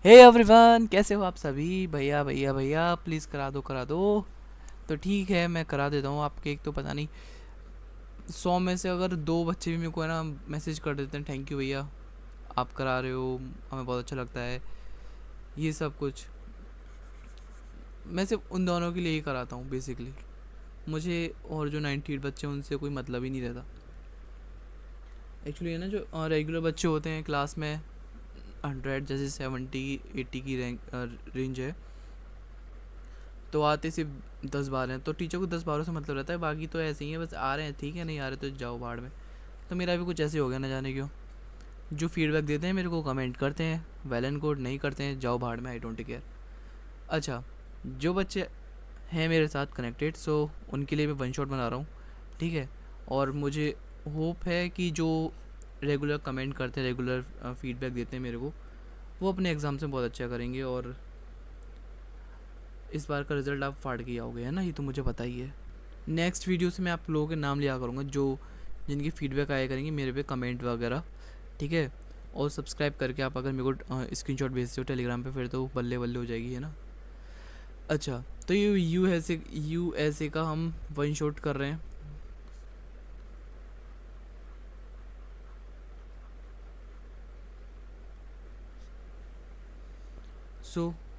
हे everyone, कैसे हो आप सभी? भैया भैया भैया प्लीज़ करा दो करा दो। तो ठीक है, मैं करा देता हूँ आपके। एक तो पता नहीं 100 में से अगर 2 बच्चे भी मेरे को है ना मैसेज कर देते हैं थैंक यू भैया आप करा रहे हो, हमें बहुत अच्छा लगता है। ये सब कुछ मैं सिर्फ उन दोनों के लिए ही कराता हूँ बेसिकली। मुझे और जो 98 बच्चे हैं उनसे कोई मतलब ही नहीं रहता एक्चुअली। है ना, जो रेगुलर बच्चे होते हैं क्लास में 100 जैसे 70-80 की रैंक रेंज है, तो आते सिर्फ 10-12 हैं। तो टीचर को 10-12 से मतलब रहता है, बाकी तो ऐसे ही है, बस आ रहे हैं ठीक है, नहीं आ रहे तो जाओ बाहर में। तो मेरा भी कुछ ऐसे हो गया, ना जाने क्यों। जो फीडबैक देते हैं मेरे को कमेंट करते हैं, वेल एंड गुड, नहीं करते हैं जाओ बाहर में, आई डोंट केयर। अच्छा, जो बच्चे हैं मेरे साथ कनेक्टेड, सो उनके लिए मैं वन शॉट बना रहा हूँ, ठीक है। और मुझे होप है कि जो रेगुलर कमेंट करते हैं, रेगुलर फीडबैक देते हैं मेरे को, वो अपने एग्ज़ाम से बहुत अच्छा करेंगे और इस बार का रिज़ल्ट आप फाड़ के आओगे, है ना, ये तो मुझे पता ही है। नेक्स्ट वीडियो से मैं आप लोगों के नाम लिया करूँगा जो जिनकी फ़ीडबैक आया करेंगे मेरे पे कमेंट वगैरह, ठीक है। और सब्सक्राइब करके आप अगर मेरे को स्क्रीनशॉट भेजते हो टेलीग्राम पे, फिर तो बल्ले बल्ले हो जाएगी, है ना। अच्छा, तो ये यूएसए का हम वन शॉट कर रहे हैं।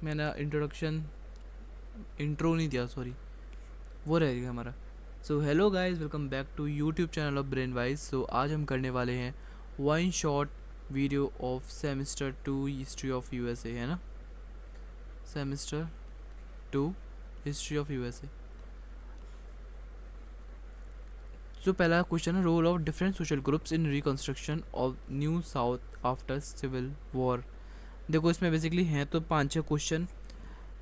मैंने इंट्रो नहीं दिया, सॉरी, वो रह गया हमारा। Hello guys, welcome back to YouTube channel of Brain Wise. आज हम करने वाले हैं one shot video of semester 2 history of USA, है ना, सेमेस्टर 2 हिस्ट्री ऑफ यूएसए। पहला क्वेश्चन है, role of different social groups in reconstruction of New South after Civil War. देखो, इसमें बेसिकली हैं तो 5-6 क्वेश्चन,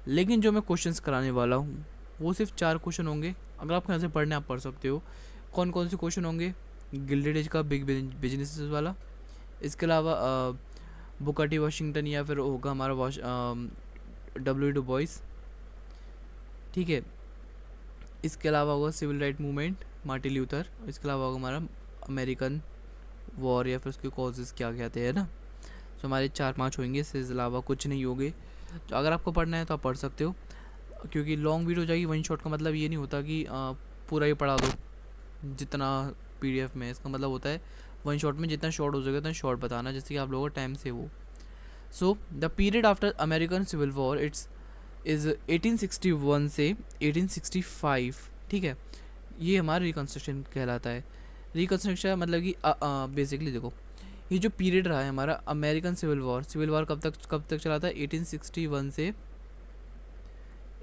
लेकिन जो मैं क्वेश्चंस कराने वाला हूँ वो सिर्फ 4 क्वेश्चन होंगे। अगर आपको यहाँ से पढ़ने आप पढ़ सकते हो। कौन कौन से क्वेश्चन होंगे? गिल्डेड एज का बिग बिजनेस वाला, इसके अलावा बुकर टी वाशिंगटन, या फिर होगा हमारा डब्ल्यू डू बॉयस, ठीक है। इसके अलावा होगा civil right movement, Martin Luther. इसके अलावा होगा हमारा अमेरिकन वॉर या फिर उसके कॉजेज़ क्या क्या थे, है ना। हमारे 4-5 होंगे, इससे अलावा कुछ नहीं होंगे। तो अगर आपको पढ़ना है तो आप पढ़ सकते हो, क्योंकि लॉन्ग वीडियो हो जाएगी। वन शॉट का मतलब ये नहीं होता कि पूरा ही पढ़ा दो जितना पीडीएफ में। इसका मतलब होता है वन शॉट में जितना शॉर्ट हो सके उतना शॉर्ट बताना, जैसे कि आप लोगों का टाइम से वो। The period after American Civil War it's is 1861 से 1865, ठीक है। ये हमारा रिकन्स्ट्रक्शन कहलाता है। रिकन्स्ट्रक्शन मतलब कि बेसिकली देखो, ये जो पीरियड रहा है हमारा अमेरिकन सिविल वॉर कब तक चला था? 1861 से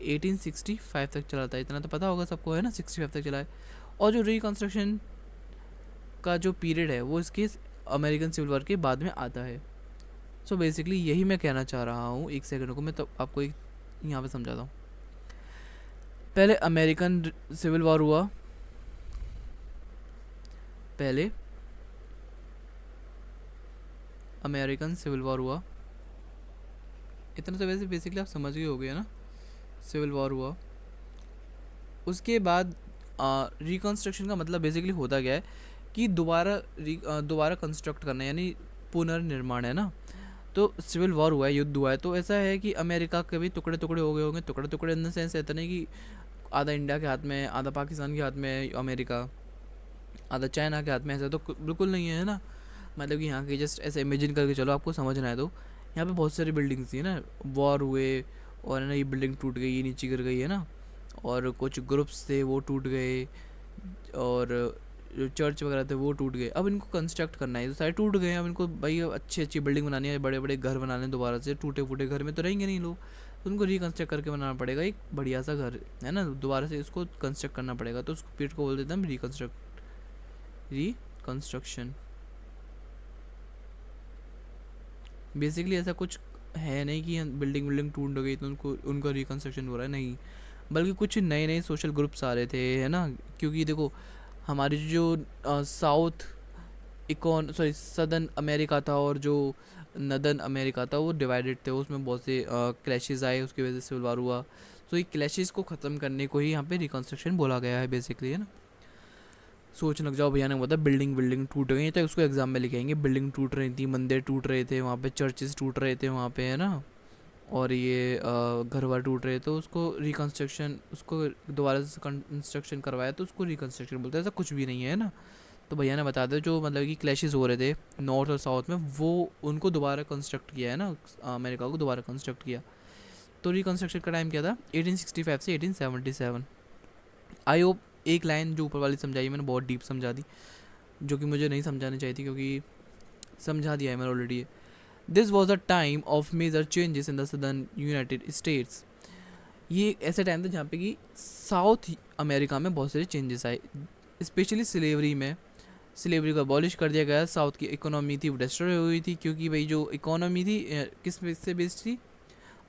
1865 तक चला था, इतना तो पता होगा सबको, है ना, 65 तक चला है। और जो रिकन्स्ट्रक्शन का जो पीरियड है वो इसके अमेरिकन सिविल वॉर के बाद में आता है। बेसिकली यही मैं कहना चाह रहा हूँ। एक सेकंड को मैं तो आपको एक यहाँ पे समझाता हूँ। पहले अमेरिकन सिविल वॉर हुआ, पहले अमेरिकन सिविल वॉर हुआ, इतना तो वैसे बेसिकली आप समझ गए होगे, है ना। सिविल वॉर हुआ, उसके बाद रिकन्स्ट्रक्शन का मतलब बेसिकली होता क्या है कि दोबारा कंस्ट्रक्ट करना, यानी पुनर्निर्माण, है ना। तो सिविल वॉर हुआ है, युद्ध हुआ है, तो ऐसा है कि अमेरिका के भी टुकड़े टुकड़े हो गए होंगे। टुकड़े टुकड़े इन द सेंस ऐसा नहीं कि आधा इंडिया के हाथ में, आधा पाकिस्तान के हाथ में अमेरिका, आधा चाइना के हाथ में, ऐसा तो बिल्कुल नहीं है ना। मतलब कि यहाँ के जस्ट ऐसे इमेजिन करके चलो, आपको समझना है तो यहाँ पे बहुत सारी बिल्डिंग्स थी ना, वॉर हुए और है ना, ये बिल्डिंग टूट गई, ये नीचे गिर गई, है ना। और कुछ ग्रुप्स थे वो टूट गए, और जो चर्च वगैरह थे वो टूट गए। अब इनको कंस्ट्रक्ट करना है, तो सारे टूट गए। अब इनको भाई अच्छी अच्छी बिल्डिंग बनानी है, बड़े बड़े घर बनाने दोबारा से। टूटे फूटे घर में तो रहेंगे नहीं लोग, तो उनको रिकन्स्ट्रक्ट करके बनाना पड़ेगा एक बढ़िया सा घर, है ना, दोबारा से इसको कंस्ट्रक्ट करना पड़ेगा। तो उसको पीरियड को बोल देते हैं हम रिकन्स्ट्रक्शन। बेसिकली ऐसा कुछ है नहीं कि बिल्डिंग टूट गई तो उनका रिकन्स्ट्रक्शन हो रहा है, नहीं। बल्कि कुछ नए नए सोशल ग्रुप्स आ रहे थे, है ना। क्योंकि देखो, हमारी जो साउथ सदर्न अमेरिका था और जो नदर्न अमेरिका था वो डिवाइडेड थे, उसमें बहुत से क्लैशेस आए, उसकी वजह से सिविल वार हुआ। ये क्लैशेस को ख़त्म करने को ही यहाँ पे रिकन्स्ट्रक्शन बोला गया है बेसिकली, है ना। सोच लग जाओ, भैया ने बोला बिल्डिंग टूट गई, तो उसको एग्जाम में लिखेंगे बिल्डिंग टूट रही थी, मंदिर टूट रहे थे वहाँ पे, चर्चेस टूट रहे थे वहाँ पे, है ना। और ये घर वर टूट रहे तो उसको रिकन्स्ट्रक्शन, उसको दोबारा से कंस्ट्रक्शन करवाया तो उसको रिकन्स्ट्रक्शन बोलते हैं। ऐसा कुछ भी नहीं है ना। तो भैया ने बता दिया जो मतलब कि क्लैशेस हो रहे थे नॉर्थ और साउथ में, वो उनको दोबारा कंस्ट्रक्ट किया है ना, अमेरिका को दोबारा कंस्ट्रक्ट किया। तो रिकन्स्ट्रक्शन का टाइम क्या था, 1865 से 1877। आई होप एक लाइन जो ऊपर वाली समझाई मैंने बहुत डीप समझा दी, जो कि मुझे नहीं समझानी चाहिए थी, क्योंकि समझा दिया है मैंने already. This was a time of major changes in the southern United States. ये एक ऐसा टाइम था जहाँ पे कि साउथ अमेरिका में बहुत सारे चेंजेस आए, स्पेशली स्लेवरी में। स्लेवरी को अबॉलिश कर दिया गया। साउथ की इकोनॉमी थी वो डिस्ट्रॉय हुई थी, क्योंकि भाई जो इकोनॉमी थी किस बेस से बेस्ड थी,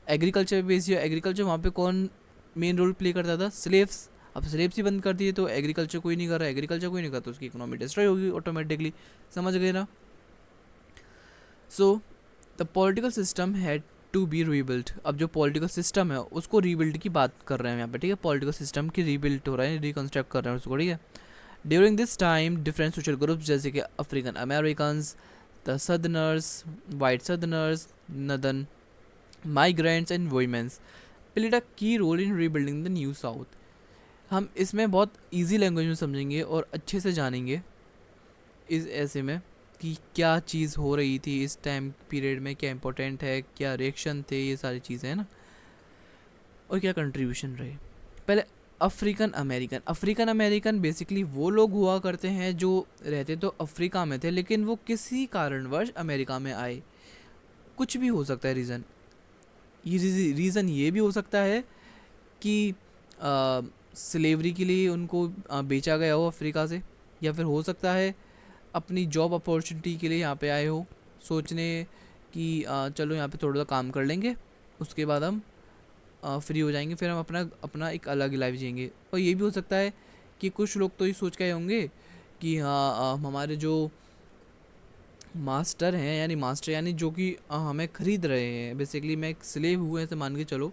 एग्रीकल्चर बेस्ड। एग्रीकल्चर वहाँ पे कौन मेन रोल प्ले करता था, स्लेव्स। अब स्लेव्स ही बंद कर दिए तो एग्रीकल्चर कोई नहीं कर रहा, एग्रीकल्चर कोई नहीं करता तो उसकी इकोनॉमी डिस्ट्रॉय होगी ऑटोमेटिकली। समझ गए ना। So the political system had to be rebuilt. अब जो पॉलिटिकल सिस्टम है उसको रीबिल्ड की बात कर रहे हैं यहाँ पे, ठीक है। पॉलिटिकल सिस्टम की रीबिल्ट हो रहा है, रिकन्स्ट्रक्ट कर रहे हैं उसको, ठीक है। During this time different social groups जैसे कि African American, the Southerners, white Southerners, northern migrants and women's played a key role in rebuilding the new South. हम इसमें बहुत इजी लैंग्वेज में समझेंगे और अच्छे से जानेंगे इस ऐसे में कि क्या चीज़ हो रही थी इस टाइम पीरियड में, क्या इंपॉर्टेंट है, क्या रिएक्शन थे, ये सारी चीज़ें हैं ना, और क्या कंट्रीब्यूशन रहे। पहले अफ्रीकन अमेरिकन बेसिकली वो लोग हुआ करते हैं जो रहते तो अफ्रीका में थे, लेकिन वो किसी कारणवश अमेरिका में आए। कुछ भी हो सकता है रीज़न। ये रीज़न ये भी हो सकता है कि स्लेवरी के लिए उनको बेचा गया हो अफ्रीका से, या फिर हो सकता है अपनी जॉब अपॉर्चुनिटी के लिए यहाँ पे आए हो, सोचने कि चलो यहाँ पे थोड़ा सा काम कर लेंगे, उसके बाद हम फ्री हो जाएंगे, फिर हम अपना अपना एक अलग लाइफ जिएंगे। और ये भी हो सकता है कि कुछ लोग तो ये सोच के आए होंगे कि हाँ हमारे जो मास्टर हैं, यानी जो कि हमें ख़रीद रहे हैं, बेसिकली मैं एक स्लेव हूँ ऐसे मान के चलो।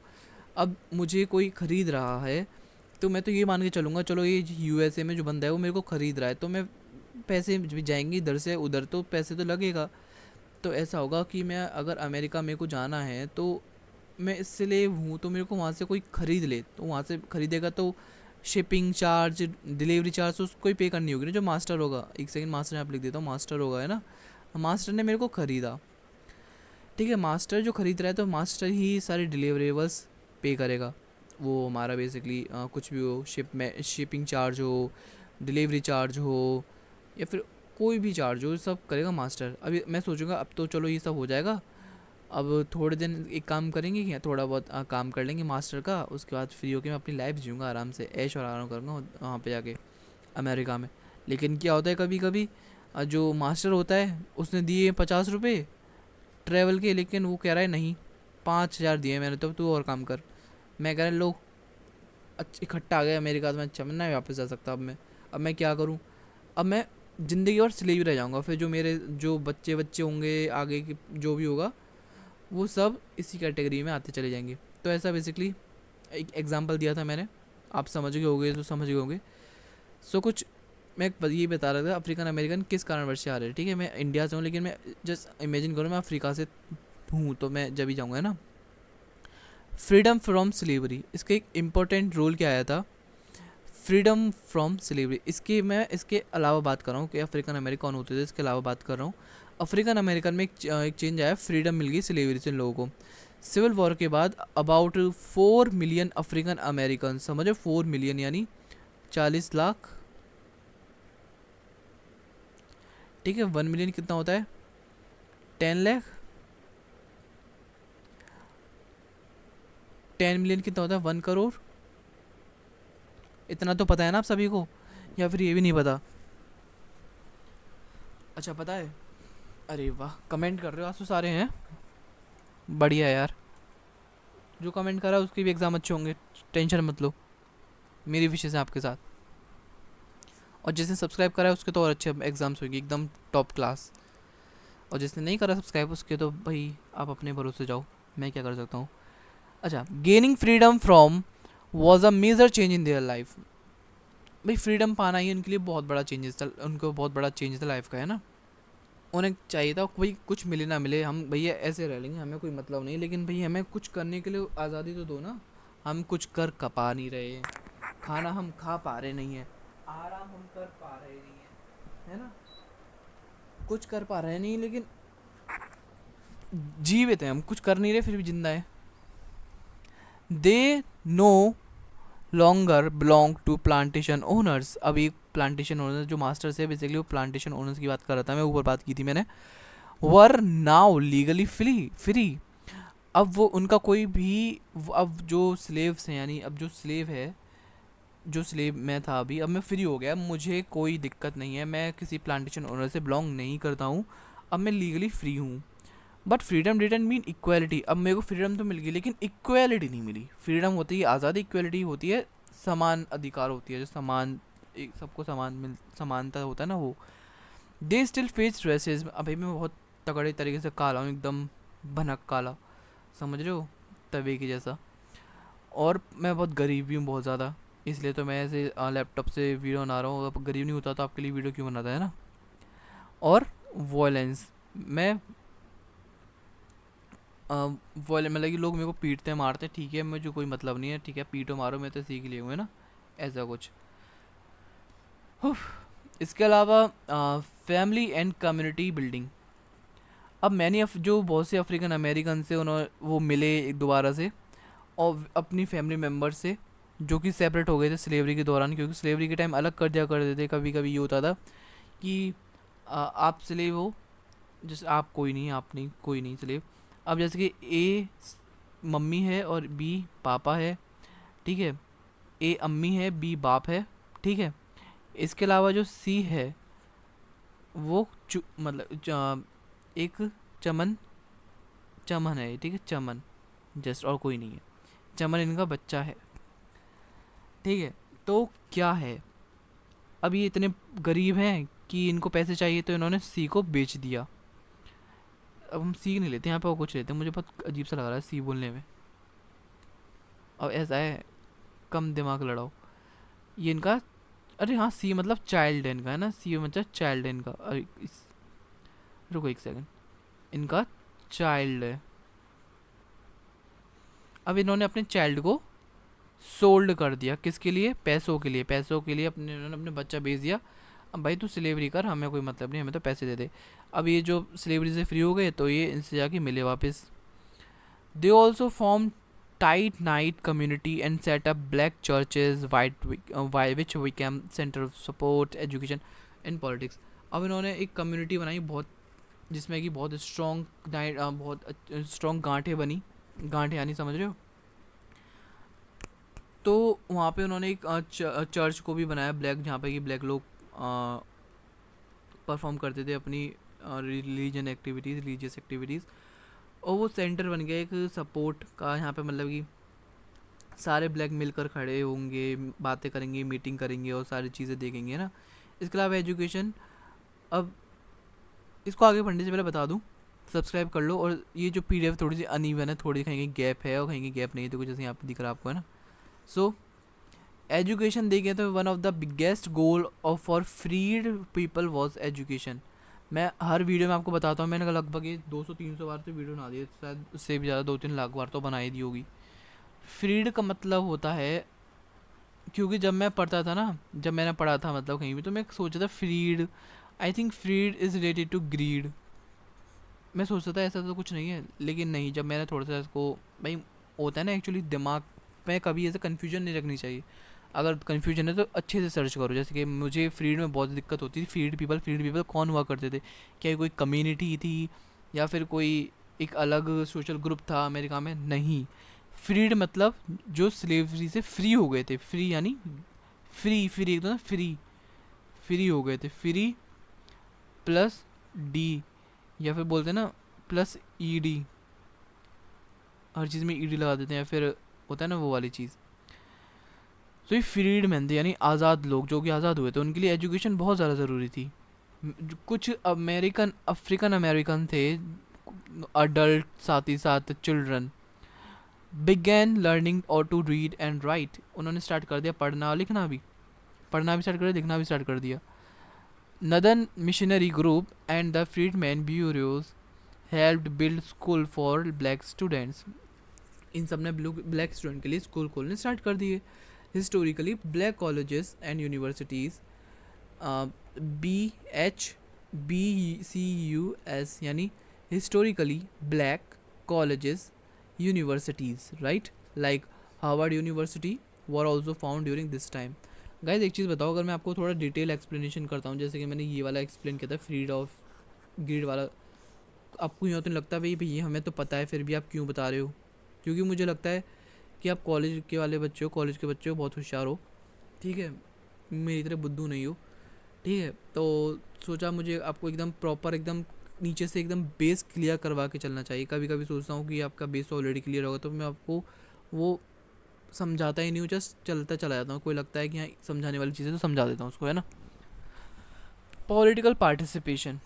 अब मुझे कोई ख़रीद रहा है तो मैं तो ये मान के चलूँगा, चलो ये यूएसए में जो बंदा है वो मेरे को ख़रीद रहा है, तो मैं पैसे भी जाएंगे इधर से उधर तो पैसे तो लगेगा। तो ऐसा होगा कि मैं अगर अमेरिका मेरे को जाना है तो मैं इसलिए हूँ, तो मेरे को वहाँ से कोई ख़रीद ले, तो वहाँ से ख़रीदेगा तो शिपिंग चार्ज, डिलीवरी चार्ज तो उसको ही पे करनी होगी ना, जो मास्टर होगा। एक सेकंड, मास्टर यहाँ पे लिख देता हूँ, मास्टर होगा, है ना। मास्टर ने मेरे को ख़रीदा, ठीक है। मास्टर जो ख़रीद रहा है तो मास्टर ही सारे डिलीवरेबल्स पे करेगा। वो हमारा बेसिकली कुछ भी हो, शिपिंग चार्ज हो, डिलीवरी चार्ज हो, या फिर कोई भी चार्ज हो, सब करेगा मास्टर। अभी मैं सोचूंगा अब तो चलो ये सब हो जाएगा, अब थोड़े दिन एक काम करेंगे कि थोड़ा बहुत काम कर लेंगे मास्टर का, उसके बाद फ्री होकर मैं अपनी लाइफ जीऊँगा आराम से, ऐश और आराम करूँगा वहाँ पे जाके अमेरिका में। लेकिन क्या होता है कभी कभी जो मास्टर होता है उसने दिए 50 रुपये ट्रैवल के, लेकिन वो कह रहा है नहीं 5,000 दिए मैंने, तो तू और काम कर। मैं कह रहा लो इकट्ठा आ गया अमेरिका, तो मैं अच्छा मैं नहीं वापस जा सकता। अब मैं क्या करूँ, अब मैं ज़िंदगी और स्लेव रह जाऊँगा। फिर जो मेरे जो बच्चे होंगे आगे की जो भी होगा वो सब इसी कैटेगरी में आते चले जाएंगे। तो ऐसा बेसिकली एक एग्जांपल दिया था मैंने, आप समझ गए होंगे तो समझ गए होंगे। सो कुछ मैं ये बता रहा था अफ्रीकन अमेरिकन किस कारणवश से आ रहे हैं, ठीक है। मैं इंडिया से हूँ, लेकिन मैं जस्ट इमेजिन करूँ मैं अफ्रीका से हूँ, तो मैं जब भी जाऊँगा, है ना। फ्रीडम फ्रॉम स्लेवरी, इसका एक इम्पोर्टेंट रोल क्या आया था, फ्रीडम फ्रॉम स्लेवरी। मैं इसके अलावा बात कर रहा हूँ कि अफ्रीकन अमेरिकन कौन होते थे, इसके अलावा बात कर रहा हूँ। अफ्रीकन अमेरिकन में एक चेंज आया, फ्रीडम मिल गई स्लेवरी से इन लोगों को। सिविल वॉर के बाद अबाउट 4 मिलियन अफ्रीकन अमेरिकन, समझो 4 मिलियन यानी 40 लाख, ठीक है। 1 मिलियन कितना होता है, 10 लाख। 10 मिलियन कितना होता है, 1 करोड़। इतना तो पता है ना आप सभी को, या फिर ये भी नहीं पता? अच्छा पता है, अरे वाह कमेंट कर रहे हो आज तो सारे हैं, बढ़िया यार। जो कमेंट कर रहा है उसके भी एग्ज़ाम अच्छे होंगे, टेंशन मत लो, मेरी विशेष है आपके साथ। और जिसने सब्सक्राइब करा है उसके तो और अच्छे एग्ज़ाम्स होंगे, एकदम टॉप क्लास। और जिसने नहीं करा सब्सक्राइब उसके तो भाई आप अपने भरोसे जाओ, मैं क्या कर सकता हूँ। अच्छा, gaining freedom from was a major change in their life. भाई फ्रीडम पाना ही उनके लिए बहुत बड़ा चेंजेस था, उनको बहुत बड़ा चेंज था लाइफ का, है ना। उन्हें चाहिए था भाई कुछ मिले ना मिले, हम भैया ऐसे रह लेंगे, हमें कोई मतलब नहीं, लेकिन भाई हमें कुछ करने के लिए आज़ादी तो दो ना। हम कुछ कर पा नहीं रहे हैं, खाना हम खा पा रहे नहीं है, आराम हम कर पा रहे नहीं है, है ना, कुछ कर पा रहे नहीं, लेकिन जीवित हैं हम, कुछ कर नहीं रहे फिर भी जिंदा है। They no longer belong to plantation owners. अभी प्लांटेशन ओनर्स जो मास्टर्स है बेसिकली, वो प्लांटेशन ओनर्स की बात कर रहा था मैं, ऊपर बात की थी मैंने। Were now legally free. अब वो उनका कोई भी, अब जो स्लेव्स हैं, यानी अब जो स्लेव है, जो स्लेव मैं था अभी, अब मैं फ्री हो गया, मुझे कोई दिक्कत नहीं है, मैं किसी प्लांटेशन ओनर से बिलोंग नहीं करता हूँ, अब मैं लीगली फ्री हूँ। But freedom didn't mean equality. अब मेरे को फ्रीडम तो मिल गई लेकिन इक्वालिटी नहीं मिली। फ्रीडम होती है आज़ादी, इक्वालिटी होती है समान अधिकार, होती है जो समान, एक सबको समान मिल, समानता होता है ना वो। They still face racism. अभी मैं बहुत तगड़े तरीके से काला हूँ, एकदम भनक काला, समझ रहे हो, तवे की जैसा। और मैं बहुत गरीब भी हूँ, बहुत ज़्यादा, इसलिए तो मैं ऐसे लैपटॉप से वीडियो बना रहा हूँ। अब गरीब नहीं होता तो आपके लिए वीडियो क्यों बनाता है ना। और वॉयलेंस, मैं मतलब कि लोग मेरे को पीटते हैं मारते हैं, ठीक है, मुझे कोई मतलब नहीं है, ठीक है, पीटो मारो, मैं तो सीख लिए हुए ना, ऐसा कुछ। इसके अलावा फैमिली एंड कम्युनिटी बिल्डिंग। अब मैंने जो बहुत से अफ्रीकन अमेरिकन से उन्होंने वो मिले एक दोबारा से, और अपनी फैमिली मेम्बर से जो कि सेपरेट हो गए थे स्लेवरी के दौरान, क्योंकि स्लेवरी के टाइम अलग कर दिया करते थे। कभी कभी ये होता था कि आप स्लेव हो, जैसे आप कोई नहीं, आप नहीं, कोई नहीं स्लेव। अब जैसे कि ए मम्मी है और बी पापा है, ठीक है, ए अम्मी है, बी बाप है, ठीक है। इसके अलावा जो सी है वो मतलब एक चमन, चमन है, ठीक है, चमन जस्ट, और कोई नहीं है, चमन इनका बच्चा है, ठीक है। तो क्या है, अब ये इतने गरीब हैं कि इनको पैसे चाहिए, तो इन्होंने सी को बेच दिया। अब हम सी नहीं लेते यहाँ पे, और कुछ लेते हैं, मुझे बहुत अजीब सा लग रहा है सी बोलने में। अब ऐसा है, कम दिमाग लड़ाओ, ये इनका, अरे हाँ सी मतलब चाइल्ड है इनका, है ना, सी मतलब चाइल्ड है इनका। अरे रुको एक सेकंड, इनका चाइल्ड है। अब इन्होंने अपने चाइल्ड को सोल्ड कर दिया, किसके लिए, पैसों के लिए, पैसों के लिए अपने, इन्होंने अपने बच्चा बेच दिया। अब भाई तू स्लेवरी कर, हमें कोई मतलब नहीं, हमें तो पैसे दे दे। अब ये जो स्लेवरी से फ्री हो गए तो ये इनसे जाके मिले वापस। They also form tight night community and set up black churches which became center of support education and politics। अब इन्होंने एक कम्युनिटी बनाई बहुत, जिसमें कि बहुत स्ट्रॉन्ग नाइट, बहुत स्ट्रॉन्ग गांठें बनी, गांठें यानी समझ रहे हो। तो वहाँ पे उन्होंने एक चर्च को भी बनाया ब्लैक, जहाँ पे कि ब्लैक लोग परफॉर्म करते थे अपनी रिलीजन एक्टिविटीज़, रिलीजियस एक्टिविटीज़। और वो सेंटर बन गया एक सपोर्ट का, यहाँ पे मतलब कि सारे ब्लैक मिलकर खड़े होंगे, बातें करेंगे, मीटिंग करेंगे और सारी चीज़ें देखेंगे ना। इसके अलावा एजुकेशन, अब इसको आगे पढ़ने से पहले बता दूं, सब्सक्राइब कर लो। और ये जो पीडीएफ थोड़ी सी अनइवन है, थोड़ी कहीं कहीं गैप है और कहीं कहीं गैप नहीं है, तो कुछ जैसे यहाँ पे दिख रहा है आपको, है ना। सो एजुकेशन देखें तो one of the biggest goal of for freed people was education. मैं हर वीडियो में आपको बताता हूँ, मैंने लगभग ये 200-300 बार तो वीडियो बना दी, शायद उससे भी ज़्यादा 2-3 लाख बार तो बनाई दी होगी। फ्रीड का मतलब होता है, क्योंकि जब मैं पढ़ता था ना, जब मैंने पढ़ा था मतलब कहीं भी, तो मैं सोचा था freed, I think freed is related to greed. मैं सोचता था ऐसा तो कुछ नहीं है, लेकिन नहीं, जब मैंने थोड़ा सा इसको, भाई होता है ना एक्चुअली दिमाग में कभी ऐसे कन्फ्यूजन नहीं रखनी चाहिए। अगर कन्फ्यूजन है तो अच्छे से सर्च करो। जैसे कि मुझे फ्रीड में बहुत दिक्कत होती थी। फ्रीड पीपल कौन हुआ करते थे, क्या ये कोई कम्युनिटी थी या फिर कोई एक अलग सोशल ग्रुप था अमेरिका में? नहीं, फ्रीड मतलब जो स्लेवरी से फ्री हो गए थे। फ्री यानी फ्री एकदम फ्री, फ्री हो गए थे। फ्री प्लस डी, या फिर बोलते हैं ना प्लस ईडी, हर चीज़ में ईडी लगा देते हैं, या फिर होता है ना वो वाली चीज़। तो ये फ्रीड मैन थे, यानी आज़ाद लोग, जो कि आज़ाद हुए थे, उनके लिए एजुकेशन बहुत ज़्यादा ज़रूरी थी। कुछ अफ्रीकन अमेरिकन थे अडल्ट, साथ ही साथ चिल्ड्रन, बिगैन लर्निंग और टू रीड एंड राइट। उन्होंने स्टार्ट कर दिया पढ़ना लिखना भी, पढ़ना भी स्टार्ट कर दिया, लिखना भी स्टार्ट कर दिया। Northern Missionary Group and the Freedmen Bureaus helped build school for black students. इन सब ने ब्लैक स्टूडेंट के लिए स्कूल खोलने स्टार्ट कर दिए. Historically black colleges and universities, BHBCUS यानी historically black colleges universities, right, like Harvard university were also found during this time. Guys एक चीज़ बताओ, अगर मैं आपको थोड़ा डिटेल एक्सप्लेनेशन करता हूँ, जैसे कि मैंने ये वाला एक्सप्लेन किया था फ्रीड ऑफ ग्रीड वाला, आपको यूँ तो नहीं लगता भाई ये हमें तो पता है फिर भी आप क्यों बता रहे हो? क्योंकि मुझे लगता है कि आप कॉलेज के वाले बच्चे हो, कॉलेज के बच्चे हो, बहुत होशियार हो, ठीक है, मेरी तरह बुद्धू नहीं हो, ठीक है. तो सोचा मुझे आपको एकदम प्रॉपर एकदम नीचे से एकदम बेस क्लियर करवा के चलना चाहिए. कभी कभी सोचता हूँ कि आपका बेस ऑलरेडी क्लियर होगा तो मैं आपको वो समझाता ही नहीं हूँ, जस्ट चलता चला जाता हूँ. कोई लगता है कि हाँ समझाने वाली चीज़ें तो समझा देता हूँ उसको, है ना. Political participation.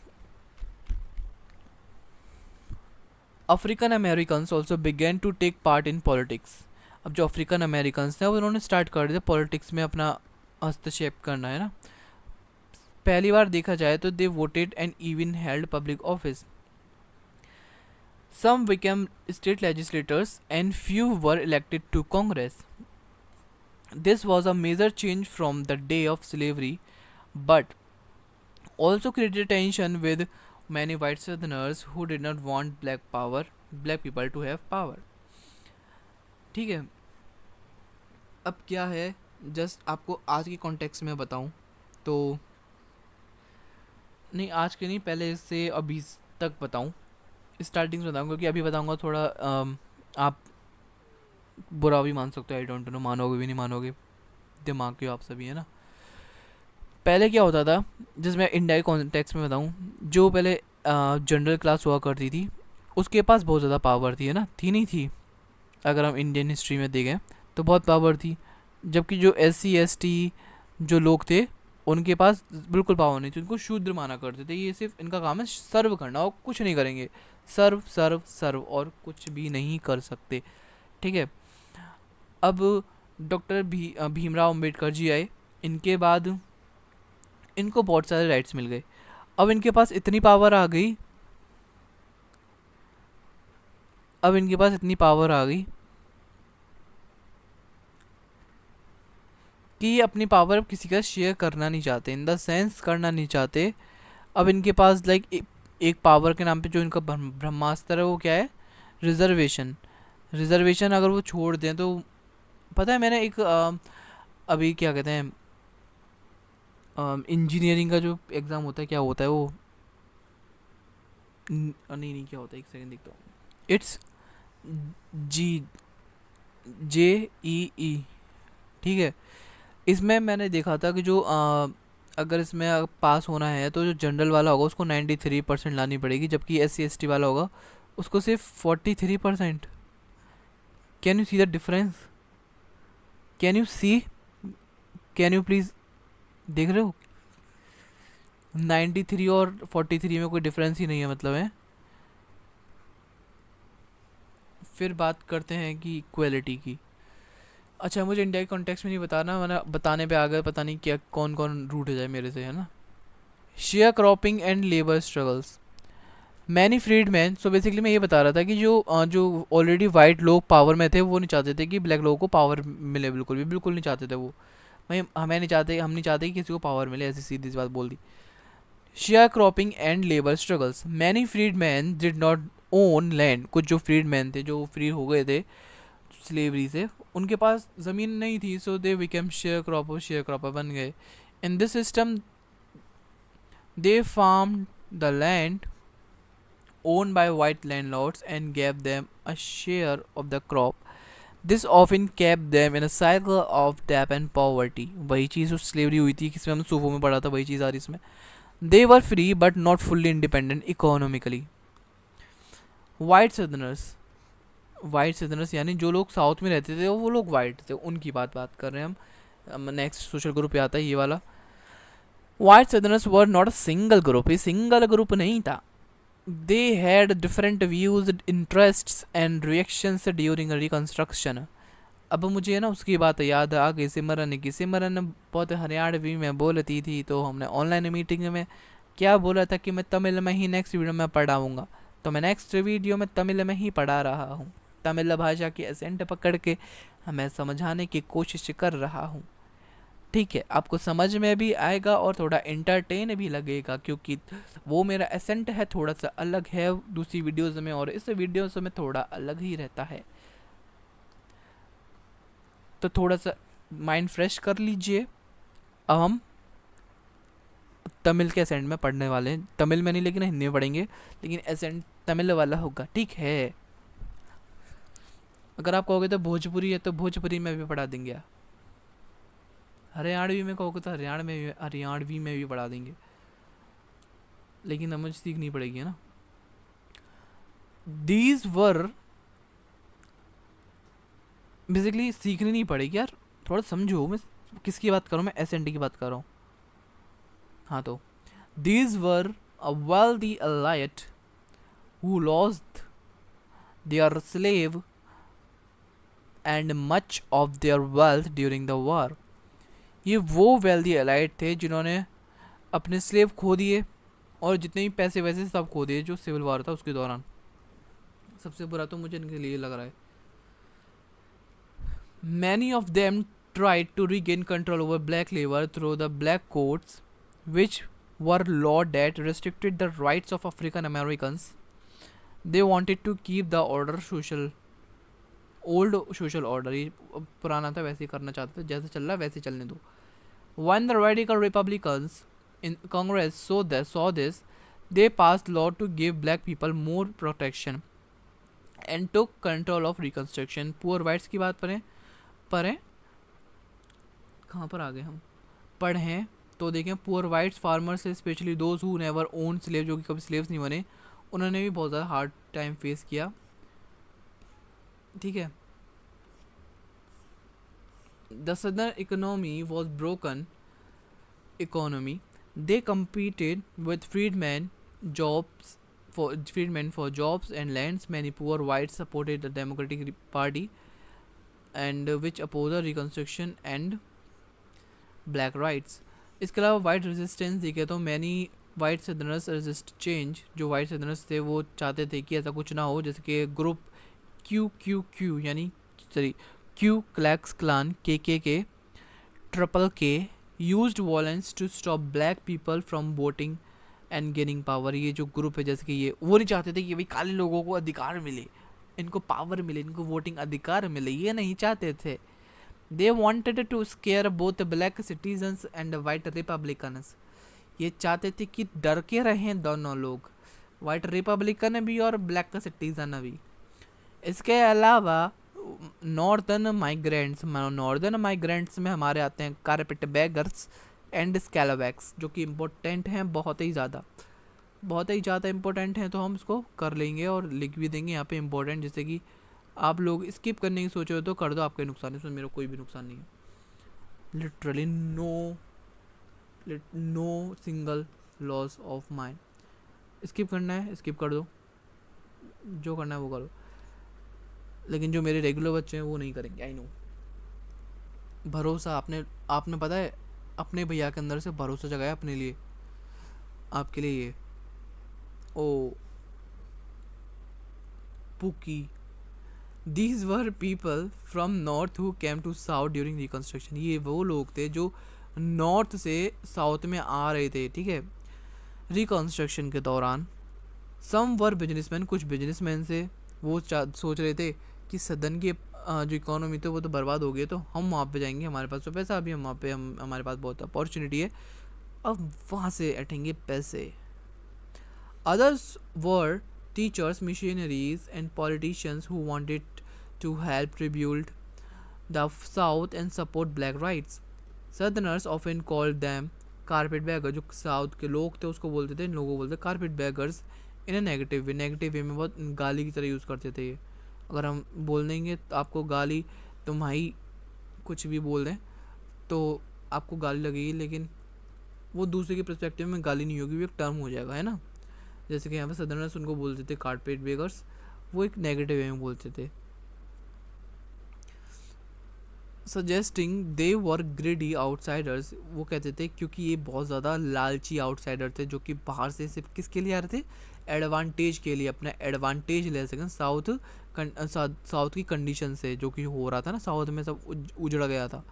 African Americans also began to take part in politics. अब जो अफ्रीकन अमेरिकन्स हैं उन्होंने स्टार्ट कर दिया पॉलिटिक्स में अपना हस्तक्षेप करना, है ना. पहली बार देखा जाए तो they voted and even held public office. Some became state legislators and few were elected to Congress. This was a major change from the day of slavery, but also created tension with many white southerners who did not want black people to have power. ठीक है. अब क्या है, just आपको आज के context में बताऊं तो नहीं, आज के नहीं, पहले से अभी तक बताऊं, स्टार्टिंग से बताऊंगा, क्योंकि अभी बताऊंगा थोड़ा आप बुरा भी मान सकते हो, आई डोंट नो, मानोगे भी नहीं मानोगे, दिमाग के आप सभी, है ना. पहले क्या होता था, जिसमें इंडिया कॉन्टेक्स्ट में बताऊं, जो पहले जनरल क्लास हुआ करती थी उसके पास बहुत ज़्यादा पावर थी, है ना. थी नहीं थी, अगर हम इंडियन हिस्ट्री में देखें तो बहुत पावर थी. जबकि जो SC ST जो लोग थे उनके पास बिल्कुल पावर नहीं थी, उनको शूद्र माना करते थे. ये सिर्फ इनका काम है सर्व करना, और कुछ नहीं करेंगे, सर्व सर्व सर्व, और कुछ भी नहीं कर सकते, ठीक है. अब डॉक्टर भीमराव अम्बेडकर जी आए, इनके बाद इनको बहुत सारे राइट्स मिल गए. अब इनके पास इतनी पावर आ गई, कि ये अपनी पावर अब किसी का शेयर करना नहीं चाहते, इन द सेंस करना नहीं चाहते. अब इनके पास लाइक एक पावर के नाम पे जो इनका ब्रह्मास्त्र है वो क्या है, रिजर्वेशन अगर वो छोड़ दें तो, पता है मैंने एक अभी क्या कहते हैं इंजीनियरिंग का जो एग्ज़ाम होता है, क्या होता है वो, नहीं क्या होता है, एक सेकंड देखता हूँ, इट्स JEE, ठीक है. इसमें मैंने देखा था कि जो अगर इसमें पास होना है तो जो जनरल वाला होगा उसको 93% लानी पड़ेगी, जबकि SC ST वाला होगा उसको सिर्फ 43%. Can you see the difference? Can you please देख रहे हो, 93 और 43 में कोई डिफरेंस ही नहीं है, मतलब है. फिर बात करते हैं कि इक्वलिटी की. अच्छा, मुझे इंडिया के कॉन्टेक्स्ट में नहीं बताना, मैंने बताने पे आ गए, पता नहीं क्या कौन कौन रूट हो जाए मेरे से, है ना. Sharecropping and labour struggles. Many freed man. So basically मैं ये बता रहा था कि जो ऑलरेडी वाइट लोग पावर में थे वो नहीं चाहते थे कि ब्लैक लोगों को पावर मिले, बिल्कुल नहीं चाहते थे वो. हम नहीं चाहते कि किसी को पावर मिले, ऐसी सीधी सी बात बोल दी. Sharecropping and labour struggles. Many freed man did not own land. कुछ जो फ्रीड मैन थे, जो फ्री हो गए थे स्लेवरी से, उनके पास ज़मीन नहीं थी, so they became sharecropper बन गए. In this system they farm the land owned by white landlords and gave them a share of the crop. This often kept them in a cycle of debt and poverty. वही चीज़ उस slavery हुई थी, किसमें हमने सूफों में पढ़ा था, वही चीज़ आ रही इसमें. They were free but not fully independent economically. White Southerners यानी जो लोग साउथ में रहते थे वो लोग वाइट थे, उनकी बात कर रहे हैं हम. नेक्स्ट सोशल ग्रुप पे आता है ये वाला. White Southerners were not a single group. ये सिंगल ग्रुप नहीं था. They had different views, interests and reactions during Reconstruction. अब मुझे है ना उसकी बात याद आ गई सिमरन की। सिमरन बहुत हरियाणवी में बोलती थी, तो हमने ऑनलाइन मीटिंग में क्या बोला था कि मैं तमिल में ही नेक्स्ट वीडियो में पढ़ाऊँगा, तो मैं नेक्स्ट वीडियो में तमिल में ही पढ़ा रहा हूँ। तमिल भाषा की एसेंट पकड़ के मैं समझाने की कोशिश कर रहा हूँ। ठीक है, आपको समझ में भी आएगा और थोड़ा एंटरटेन भी लगेगा, क्योंकि वो मेरा एसेंट है थोड़ा सा अलग है दूसरी वीडियोस में, और इस वीडियोस में थोड़ा अलग ही रहता है। तो थोड़ा सा माइंड फ्रेश कर लीजिए। अब हम तमिल के एसेंट में पढ़ने वाले हैं। तमिल में नहीं, लेकिन हिंदी में पढ़ेंगे, लेकिन एसेंट तमिल वाला होगा, ठीक है। अगर आप कहोगे तो भोजपुरी है, तो भोजपुरी में भी पढ़ा देंगे। हरियाणवी में कहोगे तो हरियाणवी में भी पढ़ा देंगे, लेकिन हमें सीखनी पड़ेगी, है ना। दीज वर बेसिकली सीखनी नहीं पड़ेगी यार, थोड़ा समझो मैं किसकी बात कर रहा हूँ, मैं एसेंट की बात कर रहा हूँ। हाँ, तो these were a wealthy elite who lost their slave and much of their wealth during the war. ये वो वेल्दी एलाइट थे जिन्होंने अपने स्लेव खो दिए और जितने भी पैसे वैसे सब खो दिए जो सिविल वॉर था उसके दौरान। सबसे बुरा तो मुझे इनके लिए लग रहा है। Many of them tried to regain control over black labor through the black codes, which were law that restricted the rights of African Americans. They wanted to keep the old social order, ये पुराना था वैसे ही करना चाहते थे, जैसे चल रहा है वैसे चलने दो। When the radical Republicans in Congress saw this, they passed law to give black people more protection and took control of Reconstruction. Poor whites की बात पढ़ें कहाँ पर आ गए हम, पढ़ें तो देखें poor whites farmers specially those who never own slave, जो कि कभी स्लेव्स नहीं बने, उन्होंने भी बहुत ज़्यादा हार्ड टाइम फेस किया। ठीक है। The southern economy was broken economy, they competed with freedmen for jobs and lands. Many poor whites supported the Democratic Party and which opposed Reconstruction and black rights. इसके अलावा white resistance देखे तो many white सदर्नर्स resist change, जो white सदर्नर्स थे वो चाहते थे कि ऐसा कुछ ना हो, जैसे कि ग्रुप क्यू यानी क्यू क्लैक्स क्लान के triple K used violence to stop black people from voting and gaining power. ये जो ग्रुप है जैसे कि ये वो नहीं चाहते थे कि भाई काले लोगों को अधिकार मिले, इनको पावर मिले, इनको वोटिंग अधिकार मिले, ये नहीं चाहते थे। They wanted to scare both black citizens and white Republicans. ये चाहते थे कि डर के रहें दोनों लोग, वाइट रिपब्लिकन भी और ब्लैक सिटीजन भी। इसके अलावा नॉर्दर्न माइग्रेंट्स में हमारे आते हैं कारपेट बैगर्स एंड स्कैलोवैक्स, जो कि इम्पोर्टेंट हैं, बहुत ही ज़्यादा इम्पोर्टेंट हैं, तो हम इसको कर लेंगे और लिख भी देंगे यहाँ पे इम्पोर्टेंट। जैसे कि आप लोग स्किप करने की सोच रहे हो तो कर दो, आपके नुकसान है, इसमें मेरा कोई भी नुकसान नहीं है। Literally no single loss of mind. Skip करना है स्किप कर दो, जो करना है वो करो, लेकिन जो मेरे रेगुलर बच्चे हैं वो नहीं करेंगे। आई नो, भरोसा आपने पता है अपने भैया के अंदर से भरोसा जगाया अपने लिए, आपके लिए ये ओ पुकी। These were people from north who came to south during reconstruction. ये वो लोग थे जो नॉर्थ से साउथ में आ रहे थे, ठीक है, रिकॉन्स्ट्रक्शन के दौरान। सम वर बिजनेसमैन, कुछ बिजनेसमैन से वो सोच रहे थे कि सदन की जो इकोनॉमी थी वो तो बर्बाद हो गई, तो हम वहाँ पे जाएंगे, हमारे पास तो पैसा अभी, हम वहाँ पे हमारे पास बहुत अपॉर्चुनिटी है, अब वहाँ से अटेंगे पैसे। Others were teachers, missionaries, and politicians who wanted to help rebuild the South and support black rights. Southerners often called them carpet beggars. जो साउथ के लोग थे उसको बोलते थे, इन लोगों को बोलते carpet beggars in a negative way में बहुत गाली की तरह यूज़ करते थे ये। अगर हम बोल देंगे तो आपको गाली, तुम भाई कुछ भी बोल दें तो आपको गाली लगेगी, लेकिन वो दूसरे के पर्सपेक्टिव में गाली नहीं होगी, वो एक टर्म हो जाएगा, है ना। जैसे कि यहाँ पे सदर्नर्स उनको बोलते थे कार्पेट बेगर्स, वो एक नेगेटिव वे में बोलते थे। सजेस्टिंग दे वर ग्रेडी आउटसाइडर्स, वो कहते थे क्योंकि ये बहुत ज़्यादा लालची आउटसाइडर थे जो कि बाहर से सिर्फ किसके लिए आ रहे थे, एडवांटेज के लिए, अपना एडवांटेज ले सकें साउथ की कंडीशन से, जो कि हो रहा था ना, साउथ में सब उजड़ गया था।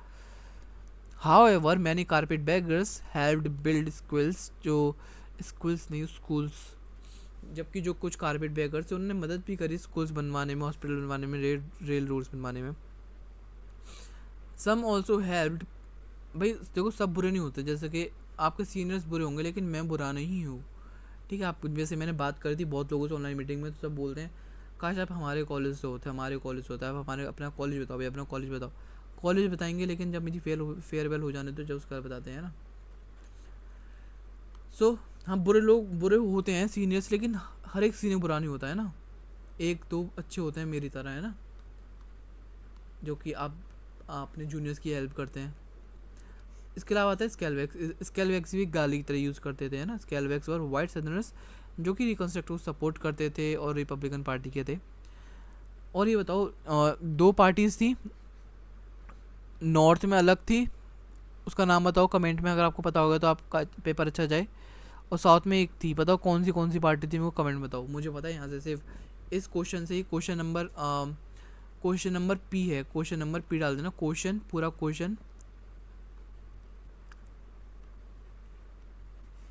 However many carpet beggars helped build schools, जो स्कूल्स नहीं स्कूल्स, जबकि जो कुछ कारपेट बैगर्स थे उन्होंने मदद भी करी स्कूल्स बनवाने में, हॉस्पिटल बनवाने में, रेल रोड्स बनवाने में। सम ऑल्सो हेल्प्ड, भाई देखो सब बुरे नहीं होते, जैसे कि आपके सीनियर्स बुरे होंगे लेकिन मैं बुरा नहीं हूँ, ठीक है। आप जैसे मैंने बात करी थी बहुत लोगों से ऑनलाइन मीटिंग में, तो सब बोलते हैं काश आप हमारे कॉलेज से होते, हमारे कॉलेज से होता है, आप हमारे अपना कॉलेज बताओ भाई, अपना कॉलेज बताओ। कॉलेज बताएंगे लेकिन जब मेरी फेयरवेल हो जाने तो जब उसका बताते हैं ना। सो हाँ, बुरे लोग बुरे होते हैं सीनियर्स, लेकिन हर एक सीनियर बुरा नहीं होता है ना, एक दो अच्छे होते हैं मेरी तरह, है ना, जो कि आप अपने जूनियर्स की हेल्प करते हैं। इसके अलावा आता है स्केलवैक्स, स्केलवैक्स भी गाली की तरह यूज़ करते थे, है ना, स्केलवैक्स और वाइट सदर्नर्स जो कि रिकन्स्ट्रक्ट को सपोर्ट करते थे और रिपब्लिकन पार्टी के थे। और ये बताओ, दो पार्टीज़ थी, नॉर्थ में अलग थी, उसका नाम बताओ कमेंट में, अगर आपको पता होगा तो आपका पेपर अच्छा जाए। और साउथ में एक थी, बताओ कौन सी पार्टी थी, मेरे को कमेंट बताओ, मुझे पता है यहाँ से सिर्फ इस क्वेश्चन से ही क्वेश्चन नंबर पी है, क्वेश्चन नंबर पी डाल देना, क्वेश्चन पूरा क्वेश्चन,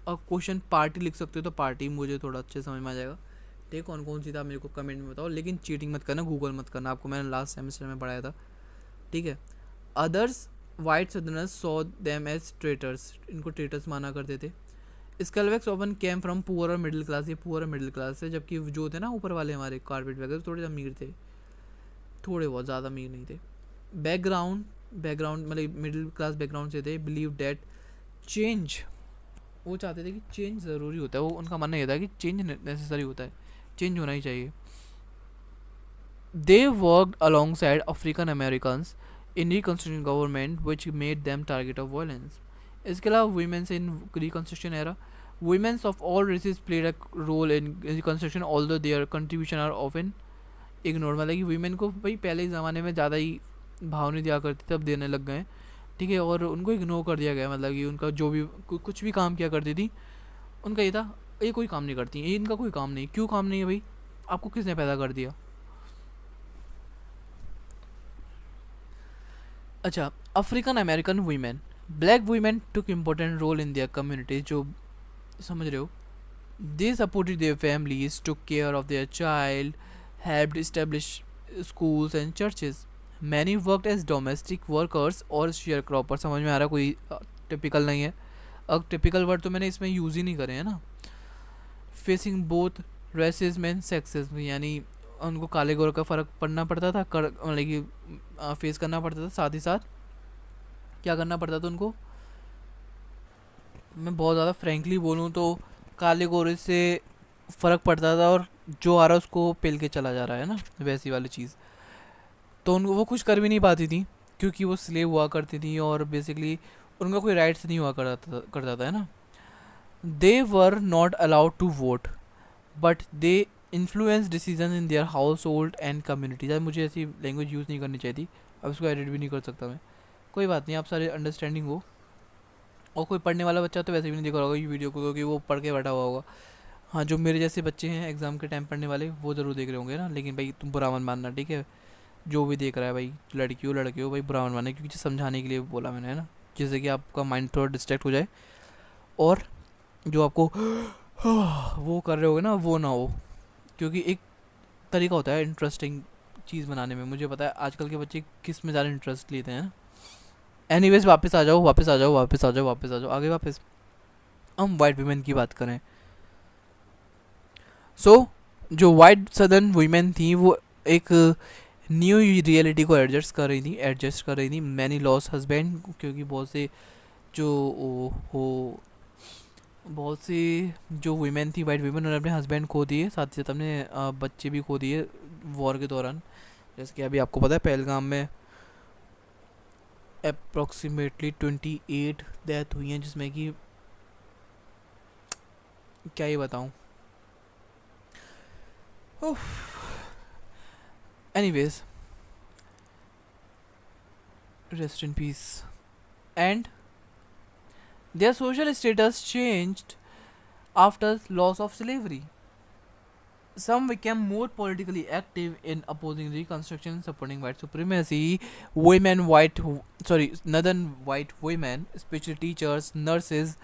और क्वेश्चन पार्टी लिख सकते हो तो पार्टी, मुझे थोड़ा अच्छे समझ में आ जाएगा। ठीक है, कौन कौन सी था मेरे को कमेंट में बताओ, लेकिन चीटिंग मत करना, गूगल मत करना, आपको मैंने लास्ट सेमेस्टर में पढ़ाया था, ठीक है। Others white Southerners saw them as traitors, इनको ट्रेटर्स माना करते थे। स्केलवैक्स ओवन केम फ्रॉम पुअर और मिडिल क्लास, ये पुअर और मिडिल क्लास है, जबकि जो थे ना ऊपर वाले हमारे कारपेट वगैरह थोड़े अमीर थे, थोड़े बहुत, ज़्यादा अमीर नहीं थे। बैकग्राउंड बैकग्राउंड मतलब मिडिल क्लास बैकग्राउंड से थे। बिलीव डैट चेंज, वो चाहते थे कि चेंज ज़रूरी होता है, वो उनका मानना ये था कि चेंज नेसेसरी होता है, चेंज होना ही चाहिए। They worked alongside African Americans in reconstruction government which made them target of violence. इसके अलावा womens in reconstruction era, womens of all races played a role in reconstruction although their contribution are often ignore, मतलब कि women को भाई पहले ज़माने में ज़्यादा ही भाव नहीं दिया करते थे, अब देने लग गए, ठीक है, और उनको इग्नोर कर दिया गया, मतलब कि उनका जो भी कुछ भी काम किया करती थी, उनका ये था ये कोई काम नहीं करती, ये इनका कोई काम नहीं, क्यों काम नहीं है भाई, आपको किसने पैदा कर दिया। अच्छा, African American women, black women took important role in their community, जो समझ रहे हो, they supported their families, took care of their child, helped establish schools and churches. Many worked as domestic workers और sharecropper, समझ में आ रहा, कोई typical नहीं है, अब टिपिकल वर्ड तो मैंने इसमें यूज़ ही नहीं करे, है ना। Facing both racism and sexism, यानी उनको काले गोरे का फ़र्क पड़ना पड़ता था, मतलब कि फेस करना पड़ता था, साथ ही साथ क्या करना पड़ता था उनको, मैं बहुत ज़्यादा फ्रेंकली बोलूँ तो काले गोरे से फ़र्क पड़ता था, और जो आ रहा है उसको पेल के चला जा रहा है ना, वैसी वाली चीज़। तो उनको वो कुछ कर भी नहीं पाती थी क्योंकि वो स्लेव हुआ करती थी, और बेसिकली उनका कोई राइट्स नहीं हुआ करता था, है ना। They were not allowed to vote but they influence decision in their household and community. यार मुझे ऐसी लैंग्वेज यूज़ नहीं करनी चाहिए थी, अब इसको एडिट भी नहीं कर सकता मैं, कोई बात नहीं, आप सारे अंडरस्टैंडिंग हो। और कोई पढ़ने वाला बच्चा तो वैसे भी नहीं देख रहा होगा ये वीडियो को, क्योंकि वो पढ़ के बैठा हुआ होगा। हाँ, जो मेरे जैसे बच्चे हैं एग्ज़ाम के टाइम पढ़ने वाले, वो ज़रूर देख रहे होंगे ना, लेकिन भाई तुम बुरा मत मानना, ठीक है, जो भी देख रहा है भाई, लड़की हो लड़के हो भाई, बुरा मत मानना, क्योंकि समझाने के लिए बोला मैंने, है ना, जिससे कि आपका माइंड थोड़ा डिस्ट्रैक्ट हो जाए, और जो आपको वो कर रहे होगे ना वो ना हो, क्योंकि एक तरीका होता है इंटरेस्टिंग चीज़ बनाने में, मुझे पता है आजकल के बच्चे किस में ज़्यादा इंटरेस्ट लेते हैं। एनीवेज, वापस आ जाओ, वापस आ जाओ, वापस आ जाओ, वापस आ जाओ, आगे वापस हम वाइट वीमेन की बात करें। सो जो वाइट सदर्न वुमेन थी वो एक न्यू रियलिटी को एडजस्ट कर रही थी। मैनी लॉस हस्बैंड, क्योंकि बहुत से जो हो बहुत सी जो वुमेन थी, वाइट वुमेन, उन्होंने अपने हस्बैंड खो दिए, साथ ही साथ अपने बच्चे भी खो दिए वॉर के दौरान। जैसे कि अभी आपको पता है पहलगाम में अप्रॉक्सीमेटली 28 डेथ हुई हैं, जिसमें कि क्या ही बताऊँ। Anyways, Rest in peace. And their social status changed after loss of slavery. Some became more politically active in opposing Reconstruction, supporting white supremacy. Northern white women, especially teachers, nurses,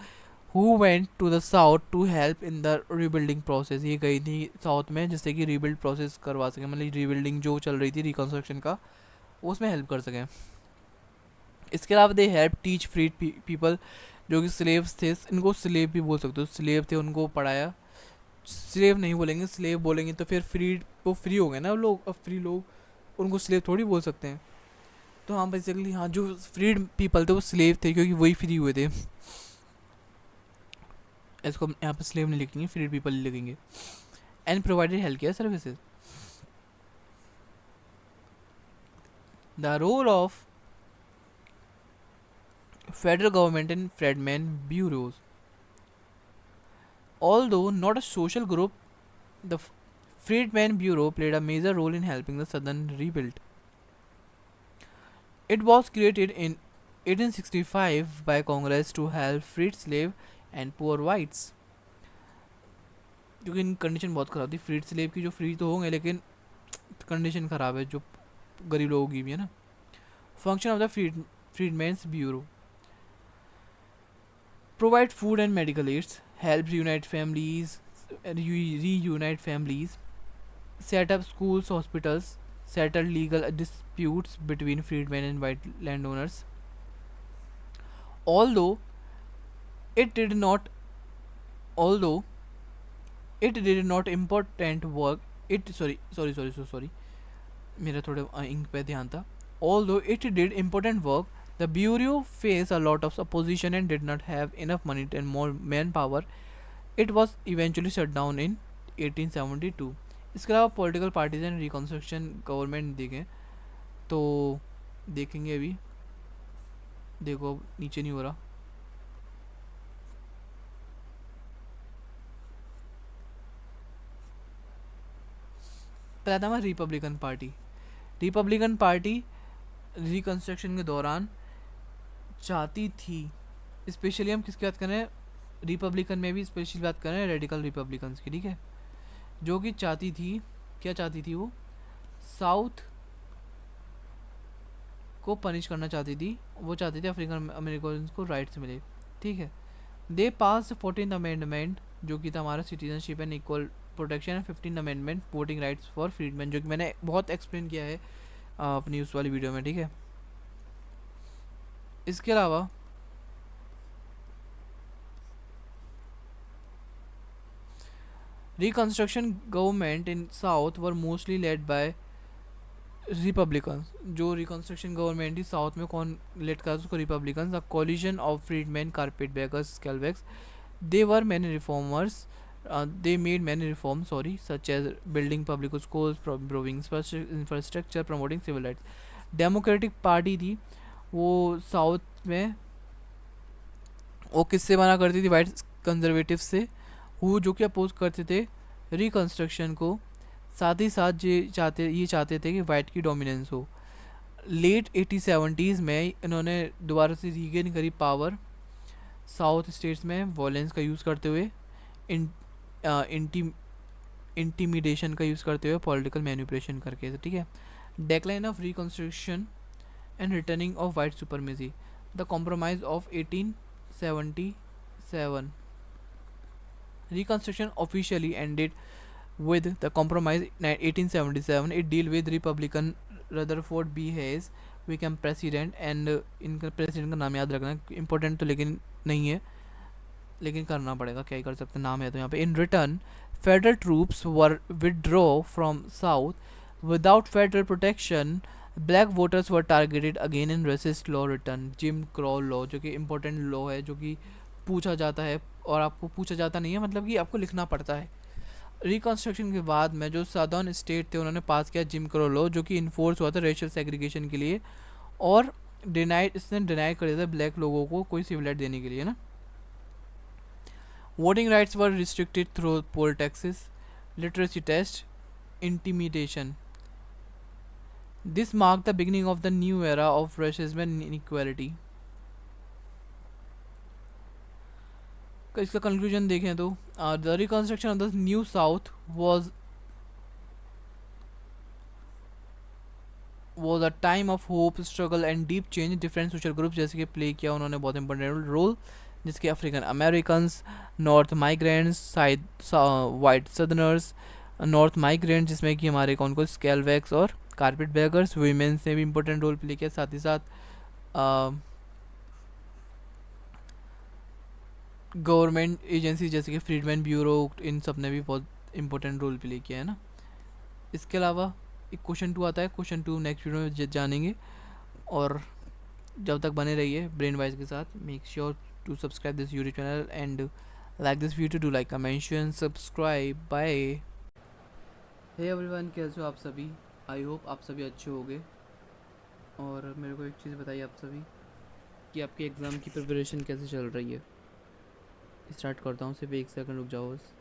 who went to the south to help in the rebuilding process. ये गई थी South में जिससे कि rebuild process करवा सकें, मतलब rebuilding जो चल रही थी रिकन्स्ट्रक्शन का उसमें हेल्प कर सकें. इसके अलावा they help teach freed people जो कि स्लेव्स थे, इनको स्लेव भी बोल सकते हो, स्लेव थे उनको पढ़ाया. स्लेव नहीं बोलेंगे, स्लेव बोलेंगे तो फिर फ्रीड, वो फ्री हो गए ना लोग, अब फ्री लोग उनको स्लेव थोड़ी बोल सकते हैं. तो हाँ बेसिकली हाँ जो फ्रीड पीपल थे वो स्लेव थे क्योंकि वही फ्री हुए थे. इसको यहाँ पे स्लेव नहीं लिखेंगे, फ्रीड पीपल लिखेंगे. And provided health care services. The role of federal government and freedmen bureaus. Although not a social group, the Freedmen Bureau played a major role in helping the Southern rebuild. It was created in 1865 by Congress to help freed slave and poor whites. क्योंकि इन condition बहुत ख़राब थी freed slave की, जो free तो होंगे लेकिन condition ख़राब है जो गरीब लोगों की भी है ना. Function of the Freedmen's bureau: provide food and medical aids, help reunite families, set up schools, hospitals, settle legal disputes between freedmen and white landowners. Although it did not important work, मेरा थोड़े ink पे ध्यान था. Although it did important work, the Bureau faced a lot of opposition and did not have enough money and more manpower. It was eventually shut down in 1872. इसके अलावा political parties and reconstruction government देखें तो देखेंगे अभी. देखो अब नीचे नहीं हो रहा. पहला था मैं Republican party. Republican party reconstruction के दौरान चाहती थी, स्पेशली हम किसकी बात कर रहे हैं, रिपब्लिकन में भी स्पेशली बात कर रहे हैं रेडिकल रिपब्लिकन्स की, ठीक है, जो कि चाहती थी, क्या चाहती थी वो, साउथ को पनिश करना चाहती थी. वो चाहती थी अफ्रीकन अमेरिकन को राइट्स मिले, ठीक है. दे पास 14th अमेंडमेंट जो कि था हमारा citizenship and equal protection and 15th amendment voting rights for freedman, जो कि मैंने बहुत एक्सप्लेन किया है अपनी उस वाली वीडियो में, ठीक है. इसके अलावा reconstruction government in South were mostly led by Republicans. जो रिकन्स्ट्रक्शन गवर्नमेंट थी साउथ में कौन लेड कर उसको, Republicans. A coalition of freedman, carpetbaggers, scalawags. They were many reformers. They made many reforms, such as building public schools, improving infrastructure, promoting civil rights. Democratic party थी वो south में, वो किससे बना करती थी, वाइट कंजर्वेटिव से, वो जो कि अपोज करते थे रिकन्स्ट्रक्शन को. साथ ही साथ ये चाहते थे कि वाइट की डोमिनेंस हो. लेट 1870s में इन्होंने दोबारा से रीगेन करी पावर साउथ स्टेट्स में, वॉयलेंस का यूज़ करते हुए, इंटीमिडेशन का यूज़ करते हुए, पॉलिटिकल मैनिपुलेशन करके, ठीक है. Decline of reconstruction and returning of white supremacy. The compromise of 1877. Reconstruction officially ended with the compromise 1877. It deal with Republican Rutherford B. Hayes became president, and इनका president का नाम याद रखना, इम्पोर्टेंट तो लेकिन नहीं है, लेकिन करना पड़ेगा, क्या ही कर सकते हैं, नाम है तो यहाँ पे. In return federal troops were withdraw from south without federal protection. Black voters were targeted again in racist law return. Jim Crow law जो कि इम्पोर्टेंट लॉ है, जो कि पूछा जाता है, और आपको पूछा जाता नहीं है, मतलब कि आपको लिखना पड़ता है. रिकन्स्ट्रक्शन के बाद में जो सदर्न स्टेट थे उन्होंने पास किया जिम क्रो लॉ, जो कि इन्फोर्स हुआ था रेशियल सेग्रीगेशन के लिए, और इसने डिनाई कर दिया था ब्लैक लोगों को कोई सिविल राइट देने के लिए ना. Voting rights were restricted through poll taxes, literacy test, intimidation. This mark the beginning of the new era of racism and inequality. इसका कंक्लूजन देखें तो the reconstruction of the new South was a time of hope, struggle and deep change। Different social groups जैसे कि play किया उन्होंने बहुत important role, जिसके African American, North migrants, side white Southerners, North migrant जिसमें कि हमारे कौन कौन स्केलवैक्स और कारपेट बैगर्स, वीमेंस ने भी इंपॉर्टेंट रोल प्ले किया। साथ ही साथ गवर्नमेंट एजेंसी जैसे कि फ्रीडमैन ब्यूरो, इन सब ने भी बहुत इंपॉर्टेंट रोल प्ले किया है ना। इसके अलावा एक क्वेश्चन 2 आता है, क्वेश्चन 2 नेक्स्ट वीडियो में जानेंगे। और जब तक बने रहिए ब्रेन वाइज के साथ। Make sure to subscribe this YouTube channel and like this video, do like, comment, share, subscribe. Bye. Hey everyone, कैसे हो आप सभी? आई होप आप सभी अच्छे होंगे। और मेरे को एक चीज़ बताइए आप सभी कि आपके एग्ज़ाम की प्रिपरेशन कैसे चल रही है। स्टार्ट करता हूँ, सिर्फ 1 सेकंड रुक जाओ बस।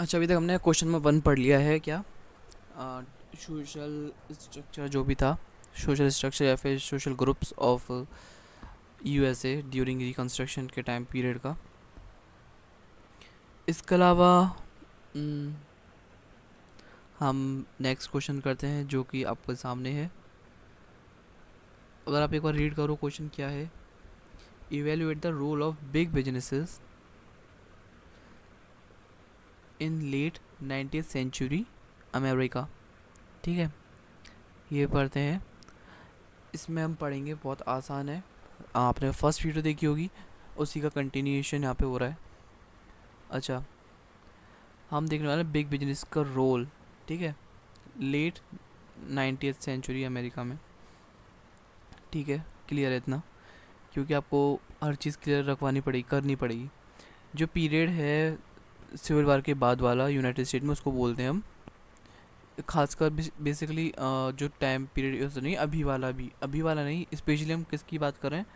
अच्छा, अभी तक हमने क्वेश्चन में 1 पढ़ लिया है क्या, सोशल स्ट्रक्चर जो भी था, सोशल स्ट्रक्चर या फिर social groups of USA during reconstruction के टाइम पीरियड का। इसके अलावा हम नेक्स्ट क्वेश्चन करते हैं जो कि आपके सामने है। अगर आप एक बार रीड करो, क्वेश्चन क्या है, evaluate the role of big businesses in late 19th century America. ठीक है, ये पढ़ते हैं। इसमें हम पढ़ेंगे, बहुत आसान है, आपने फर्स्ट वीडियो देखी होगी, उसी का कंटिन्यूएशन यहाँ पे हो रहा है। अच्छा, हम देखने वाले बिग बिजनेस का रोल। ठीक है, लेट 19th सेंचुरी अमेरिका में। ठीक है, क्लियर है इतना, क्योंकि आपको हर चीज़ क्लियर रखवानी पड़ेगी, करनी पड़ेगी। जो पीरियड है सिविल वार के बाद वाला यूनाइटेड स्टेट में, उसको बोलते हैं हम खासकर बेसिकली जो टाइम पीरियड नहीं, अभी वाला नहीं, स्पेशली हम किसकी बात कर रहे हैं,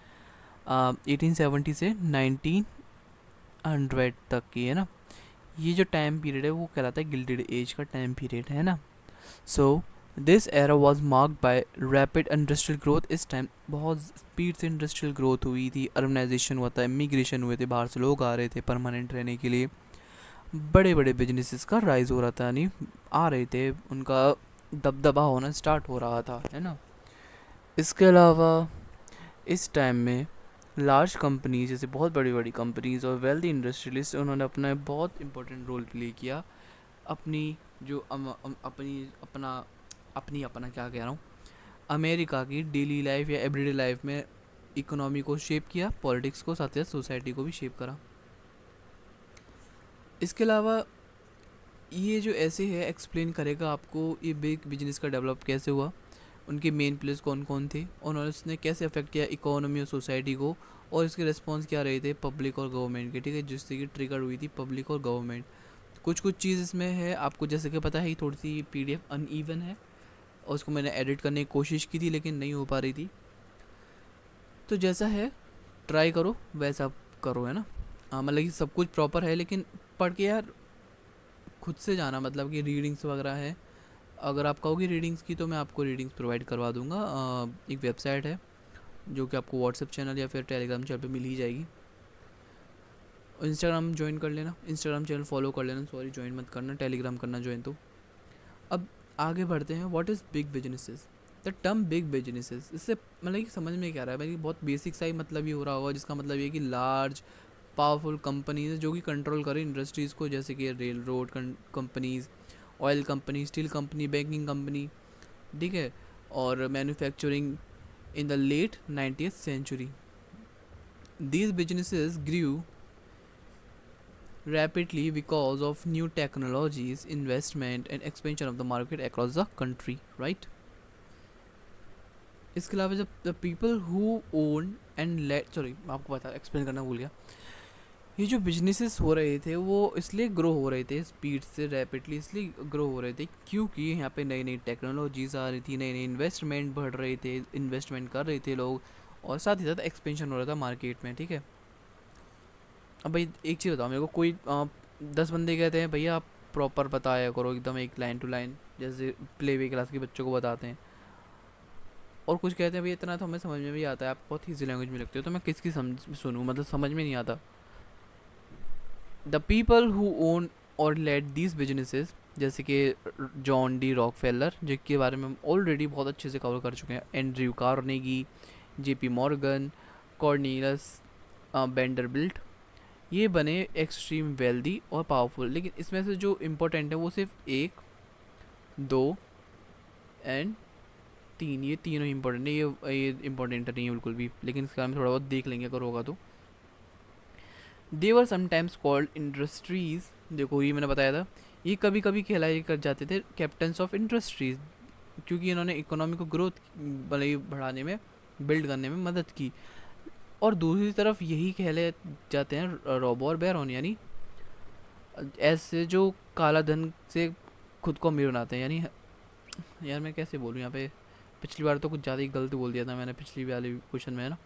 1870 से 1900 तक की है ना। ये जो टाइम पीरियड है वो कहलाता है गिल्डेड एज का टाइम पीरियड है ना। So this era was marked by rapid industrial growth. इस टाइम बहुत स्पीड से इंडस्ट्रियल ग्रोथ हुई थी, अर्बनाइजेशन हुआ था, इमिग्रेशन हुए थे, बाहर से लोग आ रहे थे परमानेंट रहने के लिए, बड़े बड़े बिजनेसेस का राइज हो रहा था, यानी आ रहे थे, उनका दबदबा होना स्टार्ट हो रहा था, है ना। इसके अलावा इस टाइम में लार्ज कंपनीज, जैसे बहुत बड़ी बड़ी कंपनीज और वेल्दी इंडस्ट्रियलिस्ट, उन्होंने अपना बहुत इंपॉर्टेंट रोल प्ले किया अपनी जो अपना क्या कह रहा हूँ, अमेरिका की डेली लाइफ या एवरीडे लाइफ में इकोनॉमी को शेप किया, पॉलिटिक्स को, साथ ही साथ सोसाइटी को भी शेप करा। इसके अलावा ये जो ऐसे है एक्सप्लेन करेगा आपको ये बिग बिजनेस का डेवलप कैसे हुआ, उनके मेन प्लेयर्स कौन कौन थे, और उसने कैसे अफेक्ट किया इकोनॉमी और सोसाइटी को, और इसके रिस्पॉन्स क्या रहे थे पब्लिक और गवर्नमेंट के। ठीक है, जिससे कि ट्रिगर हुई थी पब्लिक और गवर्नमेंट। कुछ चीज़ इसमें है आपको जैसे कि पता है, थोड़ी सी PDF अनइवन है और उसको मैंने एडिट करने की कोशिश की थी लेकिन नहीं हो पा रही थी। तो जैसा है ट्राई करो वैसा करो, है ना। मतलब कि सब कुछ प्रॉपर है, लेकिन पढ़ के यार खुद से जाना, मतलब कि रीडिंग्स वगैरह है। अगर आप कहोगे रीडिंग्स की तो मैं आपको रीडिंग्स प्रोवाइड करवा दूंगा। एक वेबसाइट है जो कि आपको व्हाट्सएप चैनल या फिर टेलीग्राम चैनल पे मिल ही जाएगी। इंस्टाग्राम ज्वाइन कर लेना, इंस्टाग्राम चैनल फॉलो कर लेना, सॉरी ज्वाइन मत करना, टेलीग्राम करना ज्वाइन। तो अब आगे बढ़ते हैं। What is big businesses? The term big businesses, इससे मतलब कि समझ में क्या आ रहा है भाई, बहुत बेसिक सा ही मतलब ही हो रहा होगा, जिसका मतलब ये कि लार्ज पावरफुल कंपनीज जो कि कंट्रोल करें इंडस्ट्रीज़ को, जैसे कि railroad companies, oil company, steel company, banking company. ठीक है, और manufacturing in the late 19th century. These businesses grew rapidly because of new technologies, investment and expansion of the market across the country, right? इसके अलावा जब the people who own and let, sorry आपको पता explain करना भूल गया, ये जो बिजनेसेस हो रहे थे वो इसलिए ग्रो हो रहे थे स्पीड से, रैपिडली इसलिए ग्रो हो रहे थे क्योंकि यहाँ पे नई नई टेक्नोलॉजीज आ रही थी, नई नई इन्वेस्टमेंट बढ़ रहे थे, इन्वेस्टमेंट कर रहे थे लोग, और साथ ही साथ एक्सपेंशन हो रहा था मार्केट में। ठीक है, अब भाई एक चीज़ बताओ मेरे को, कोई 10 बंदे कहते हैं भैया आप प्रॉपर बताया करो, एकदम एक लाइन टू लाइन, जैसे प्ले वे क्लास के बच्चों को बताते हैं। और कुछ कहते हैं भाई इतना तो हमें समझ में भी आता है, आप बहुत ईजी लैंग्वेज में लगते हो, तो मैं किसकी समझ सुनूँ, मतलब समझ में नहीं आता। द पीपल हु ओन और लेड दीज बिजनेसेस, जैसे कि जॉन डी रॉकफेलर, जिसके बारे में हम ऑलरेडी बहुत अच्छे से कवर कर चुके हैं, Andrew Carnegie, JP Morgan, Cornelius Vanderbilt, ये बने एक्सट्रीम वेल्दी और पावरफुल। लेकिन इसमें से जो इम्पोर्टेंट है वो सिर्फ 1, 2 एंड 3, ये तीनों इम्पोर्टेंट है। ये इम्पोर्टेंट नहीं है बिल्कुल भी, लेकिन इसका हम थोड़ा बहुत देख लेंगे अगर होगा तो। दे वर समटाइम्स कॉल्ड इंडस्ट्रीज, देखो ये मैंने बताया था, ये कभी कभी कहलाए कर जाते थे कैप्टन्स ऑफ इंडस्ट्रीज, क्योंकि इन्होंने इकोनॉमी को ग्रोथ भले ही बढ़ाने में, बिल्ड करने में मदद की। और दूसरी तरफ यही कहले जाते हैं रॉबो और बैरोन, यानी ऐसे जो काला धन से खुद को अमीर बनाते हैं, यानी यार मैं कैसे बोलूँ यहाँ पे, पिछली बार तो कुछ ज़्यादा ही गलत बोल दिया था मैंने पिछली वाले क्वेश्चन में, है ना।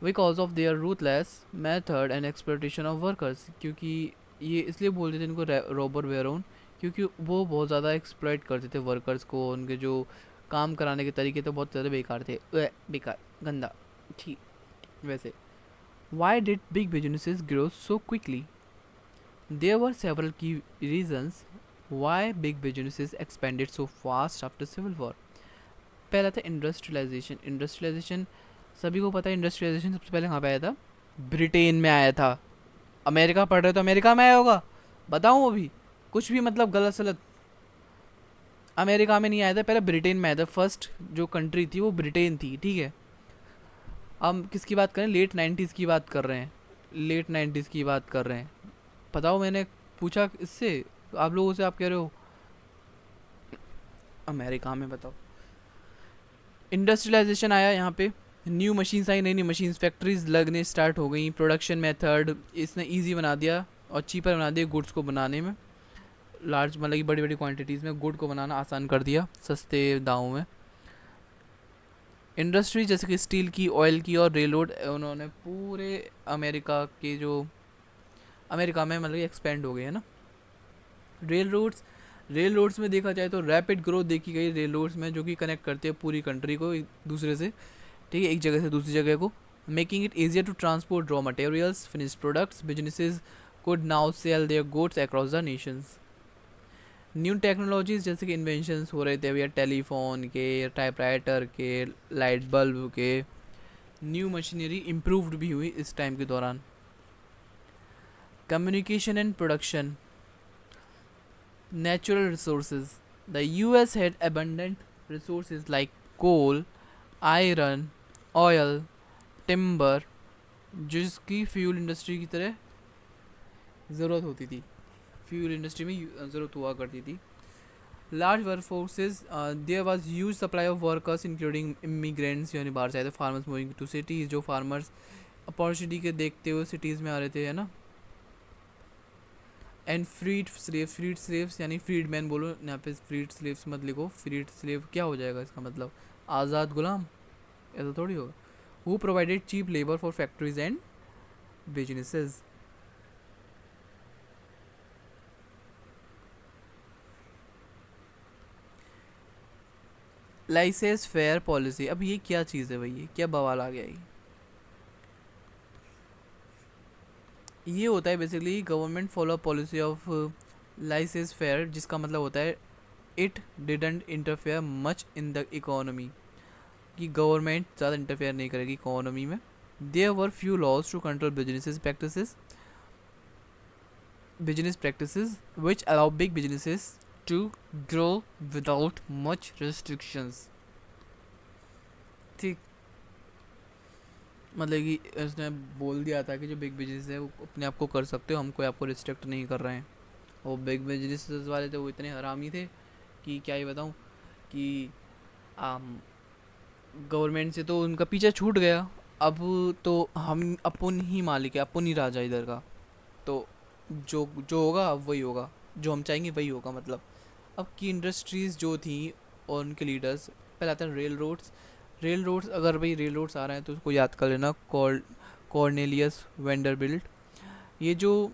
Because of their ruthless method and exploitation of workers, क्योंकि ये इसलिए बोलते थे इनको रॉब और बैरोन, क्योंकि वो बहुत ज़्यादा एक्सप्लॉयट करते थे वर्कर्स को, उनके जो काम कराने के तरीके तो बहुत ज़्यादा बेकार थे, बेकार गंदा ठीक। वैसे why did big businesses grow so quickly? There were several key reasons why big businesses expanded so fast after Civil War. पहला था इंडस्ट्रियलाइजेशन। इंडस्ट्रियलाइजेशन सभी को पता है, इंडस्ट्रियलाइजेशन सबसे पहले कहाँ पे आया था? ब्रिटेन में आया था। अमेरिका पढ़ रहे तो अमेरिका में आया होगा, बताऊँ वो भी कुछ भी मतलब गलत सलत, अमेरिका में नहीं आया था, पहले ब्रिटेन में आया था। फर्स्ट जो कंट्री थी वो ब्रिटेन थी, ठीक है। हम किसकी बात करें? लेट 90s की बात कर रहे हैं, लेट 90s की बात कर रहे हैं। बताओ, मैंने पूछा इससे आप लोगों से, आप कह रहे हो अमेरिका में। बताओ, इंडस्ट्रियलाइजेशन आया यहाँ पे, न्यू मशीन्स आई, नई नई मशीन्स, फैक्ट्रीज लगने स्टार्ट हो गई, प्रोडक्शन मेथड इसने ईजी बना दिया और चीपर बना दिया गुड्स को बनाने में, लार्ज मतलब कि बड़ी बड़ी क्वांटिटीज़ में गुड को बनाना आसान कर दिया सस्ते दामों में। इंडस्ट्री जैसे कि स्टील की, ऑयल की और रेलरोड, उन्होंने पूरे अमेरिका के जो अमेरिका में मतलब एक्सपेंड हो गए है ना। रेल रोड्स में देखा जाए तो रैपिड ग्रोथ देखी गई रेल रोड्स में, जो कि कनेक्ट करते हैं पूरी कंट्री को एक दूसरे से, ठीक है, एक जगह से दूसरी जगह को, making it easier to transport raw materials, finished products. Businesses could now sell their goods across the nations. New technologies जैसे कि इन्वेंशंस हो रहे थे भैया, टेलीफोन के, टाइपराइटर के, लाइट बल्ब के, न्यू मशीनरी इम्प्रूव्ड भी हुई इस टाइम के दौरान। Communication and production, natural resources. The US had abundant resources like coal, iron, oil, timber, जिसकी फ्यूल इंडस्ट्री की तरह ज़रूरत होती थी, फ्यूल इंडस्ट्री में ज़रूरत हुआ करती थी। Large workforces, there was huge supply of workers including immigrants, यानी बाहर से आए थे, फार्मर्स मूविंग टू सिटीज़, जो फार्मर्स अपॉर्चुनिटी के देखते हुए सिटीज़ में आ रहे थे, है ना। एंड फ्रीड स्लेव्स यानी फ्रीड मैन बोलो, यहाँ पे फ्रीड स्लेव्स मत लिखो, फ्रीड स्लेव क्या हो जाएगा इसका मतलब? आज़ाद गुलाम, ऐसा थोड़ी होगा। Who provided cheap labour for factories and businesses. Laissez faire policy, अब ये क्या चीज़ है भाई, ये क्या बवाल आ गया? ये होता है basically government follow policy of laissez faire, जिसका मतलब होता है it didn't interfere much in the economy, कि गवर्नमेंट ज़्यादा इंटरफेयर नहीं करेगी इकोनॉमी में। There were few laws to control business practices which allow big businesses to grow without much restrictions, ठीक। मतलब कि उसने बोल दिया था कि जो बिग बिजनेस है वो अपने आप को कर सकते हो, हम कोई आपको रिस्ट्रिक्ट नहीं कर रहे हैं। और बिग बिजनेस वाले थे वो इतने हरामी थे कि क्या ही बताऊँ, कि गवर्नमेंट से तो उनका पीछा छूट गया, अब तो हम अपन ही मालिक है, अपन ही राजा इधर का, तो जो जो होगा अब वही होगा, जो हम चाहेंगे वही होगा। मतलब अब की इंडस्ट्रीज़ जो थी और उनके लीडर्स, पहले आता है रेल रोड्स। अगर भाई रेल रोड्स आ रहे हैं तो उसको याद कर लेना, कॉर्नेलियस वेंडरबिल्ट। ये जो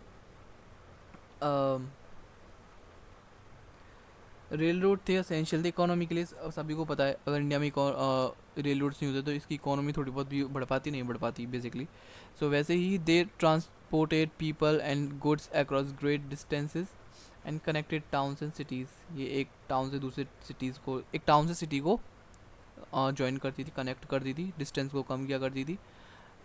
रेल रोड थे असेंशियल थे इकोनॉमी के लिए, सभी को पता है अगर इंडिया में रेल रोड्स नहीं होते तो इसकी इकोनॉमी थोड़ी बहुत भी बढ़ पाती, नहीं बढ़ पाती बेसिकली। सो वैसे ही they transported people and goods across great distances and connected towns and cities. ये एक टाउन से दूसरे सिटीज़ को, एक टाउन से सिटी को ज्वाइन करती थी, कनेक्ट करती थी, डिस्टेंस को कम किया करती थी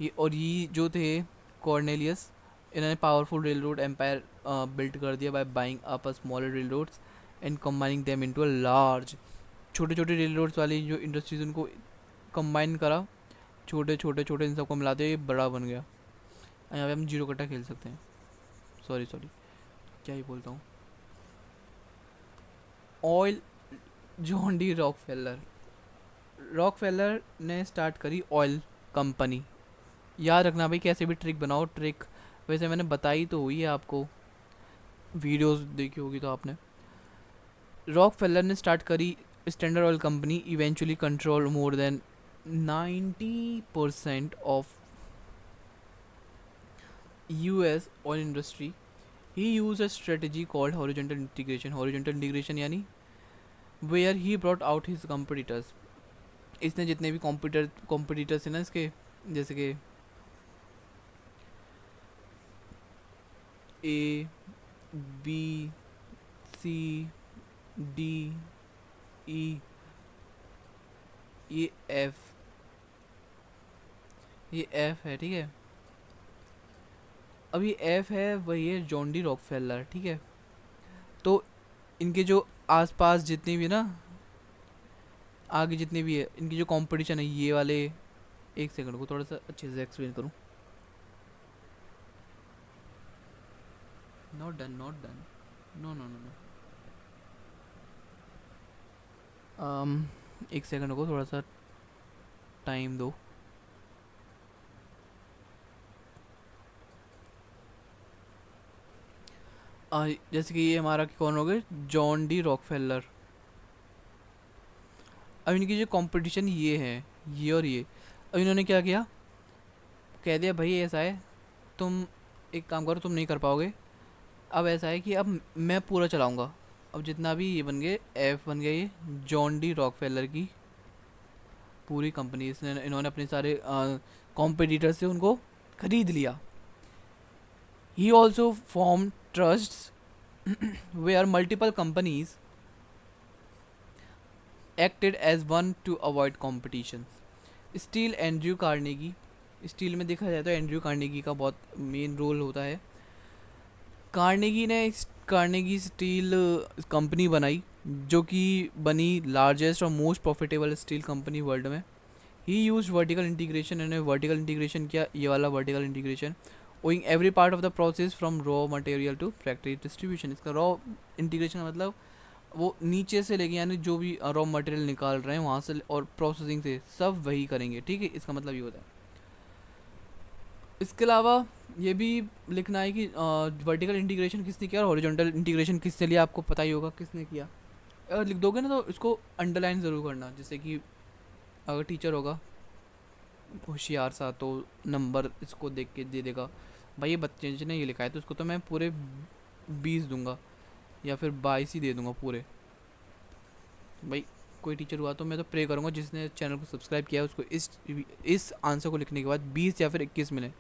ये। और ये जो थे कॉर्नेलियस, इन्होंने powerful railroad empire build कर दिया by buying up a smaller railroads and combining them into a large. छोटे छोटे रेल रोड्स वाली जो इंडस्ट्रीज उनको कंबाइन करा, छोटे छोटे छोटे इन सबको मिलाते हुए बड़ा बन गया। यहाँ पे हम जीरो कट्टा खेल सकते हैं। सॉरी सॉरी, क्या ही बोलता हूँ। Oil, John D Rockefeller, Rockefeller ने स्टार्ट करी ऑयल कंपनी। याद रखना भाई, कैसे भी ट्रिक बनाओ, ट्रिक वैसे मैंने बताई तो हुई है आपको, वीडियोस देखी होगी तो आपने। रॉकफेलर ने स्टार्ट करी standard oil company, eventually control more than 90% of US oil industry. He used a strategy called horizontal integration. Horizontal integration यानी where he brought out his competitors. इसने जितने भी कॉम्पिटिटर्स हैं ना इसके, जैसे कि A, B, C, D, E, ये F, ये F है, ठीक है। अब ये F है, वही है जॉन डी रॉकफेलर, ठीक है। तो इनके जो आसपास जितनी भी ना, आगे जितने भी है, इनकी जो कंपटीशन है ये वाले, एक सेकंड को थोड़ा सा अच्छे से एक्सप्लेन करूँ। Not done, not done, no no no no, एक सेकंड को थोड़ा सा टाइम दो। जैसे कि ये हमारा कौन हो गए, जॉन डी रॉकफेलर। अब इनकी जो कंपटीशन ये है, ये और ये, अब इन्होंने क्या किया, कह दिया भाई ऐसा है, तुम एक काम करो, तुम नहीं कर पाओगे। अब ऐसा है कि अब मैं पूरा चलाऊंगा। अब जितना भी ये बन गए, एफ बन गया ये जॉन डी रॉकफेलर की पूरी कंपनी। इसने इन्होंने अपने सारे कॉम्पिटिटर से उनको खरीद लिया। He also form trusts where multiple companies acted as one to avoid competitions. Steel, Andrew Carnegie, steel में देखा जाए तो एंड्रयू कार्नेगी का बहुत मेन रोल होता है। कार्नेगी ने कार्नेगी स्टील कंपनी बनाई, जो कि बनी लार्जेस्ट और most profitable steel company world में। ही यूज वर्टिकल इंटीग्रेशन, इन्होंने वर्टिकल इंटीग्रेशन किया, ये वाला vertical integration, owing every part of the process from raw material to factory distribution. इसका रॉ इंटीग्रेशन का मतलब वो नीचे से लेके, यानी जो भी रॉ मटेरियल निकाल रहे हैं वहाँ से और प्रोसेसिंग से सब वही करेंगे, ठीक है। इसका मतलब ये होता है। इसके अलावा ये भी लिखना है कि वर्टिकल इंटीग्रेशन किसने किया और हॉरिजॉन्टल इंटीग्रेशन किसने लिया, आपको पता ही होगा किसने किया। अगर लिख दोगे ना तो इसको अंडरलाइन ज़रूर करना, जैसे कि अगर टीचर होगा होशियार सा तो नंबर इसको देख के दे देगा, भाई ये बच्चे ने ये लिखा है तो उसको तो मैं पूरे 20 दूंगा या फिर 22 ही दे दूंगा पूरे। भाई कोई टीचर हुआ तो मैं तो प्रे करूँगा जिसने चैनल को सब्सक्राइब किया है उसको इस आंसर को लिखने के बाद 20 या फिर 21 मिले,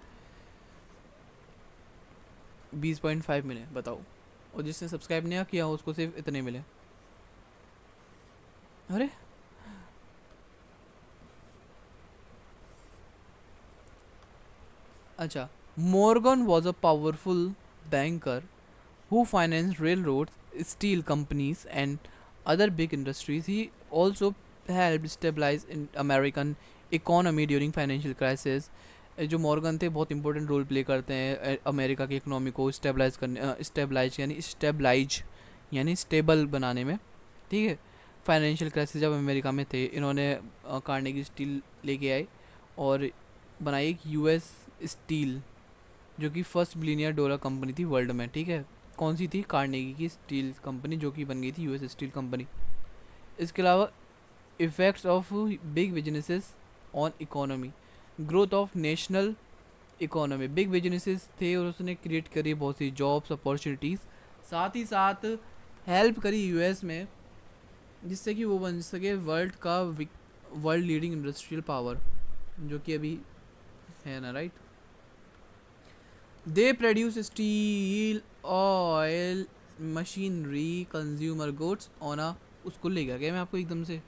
20.5 मिले, बताओ। और जिसने सब्सक्राइब नहीं किया उसको सिर्फ इतने मिले। अरे अच्छा, Morgan was a powerful banker who financed railroads, steel companies, and other big industries. He also helped stabilize in American economy during financial crisis. जो मॉर्गन थे बहुत इंपॉर्टेंट रोल प्ले करते हैं अमेरिका की इकोनॉमी को स्टेबलाइज करने, stabilise यानी stable बनाने में, ठीक है। फाइनेंशियल क्राइसिस जब अमेरिका में थे, इन्होंने कार्नेगी स्टील लेके आए और बनाई एक US स्टील, जो कि फर्स्ट बिलियनियर डॉलर कंपनी थी वर्ल्ड में, ठीक है। कौन सी थी, कार्नेगी की स्टील कंपनी, जो कि बन गई थी US स्टील कंपनी। इसके अलावा effects of big businesses on economy, growth of national economy. Big businesses थे और उसने क्रिएट करी बहुत सी जॉब्स अपॉर्चुनिटीज़, साथ ही साथ हेल्प करी US में जिससे कि वो बन सके वर्ल्ड लीडिंग इंडस्ट्रियल पावर, जो कि अभी है ना, right. They produce steel, oil, machinery, consumer goods on a, उसको ले गया क्या मैं आपको एकदम से,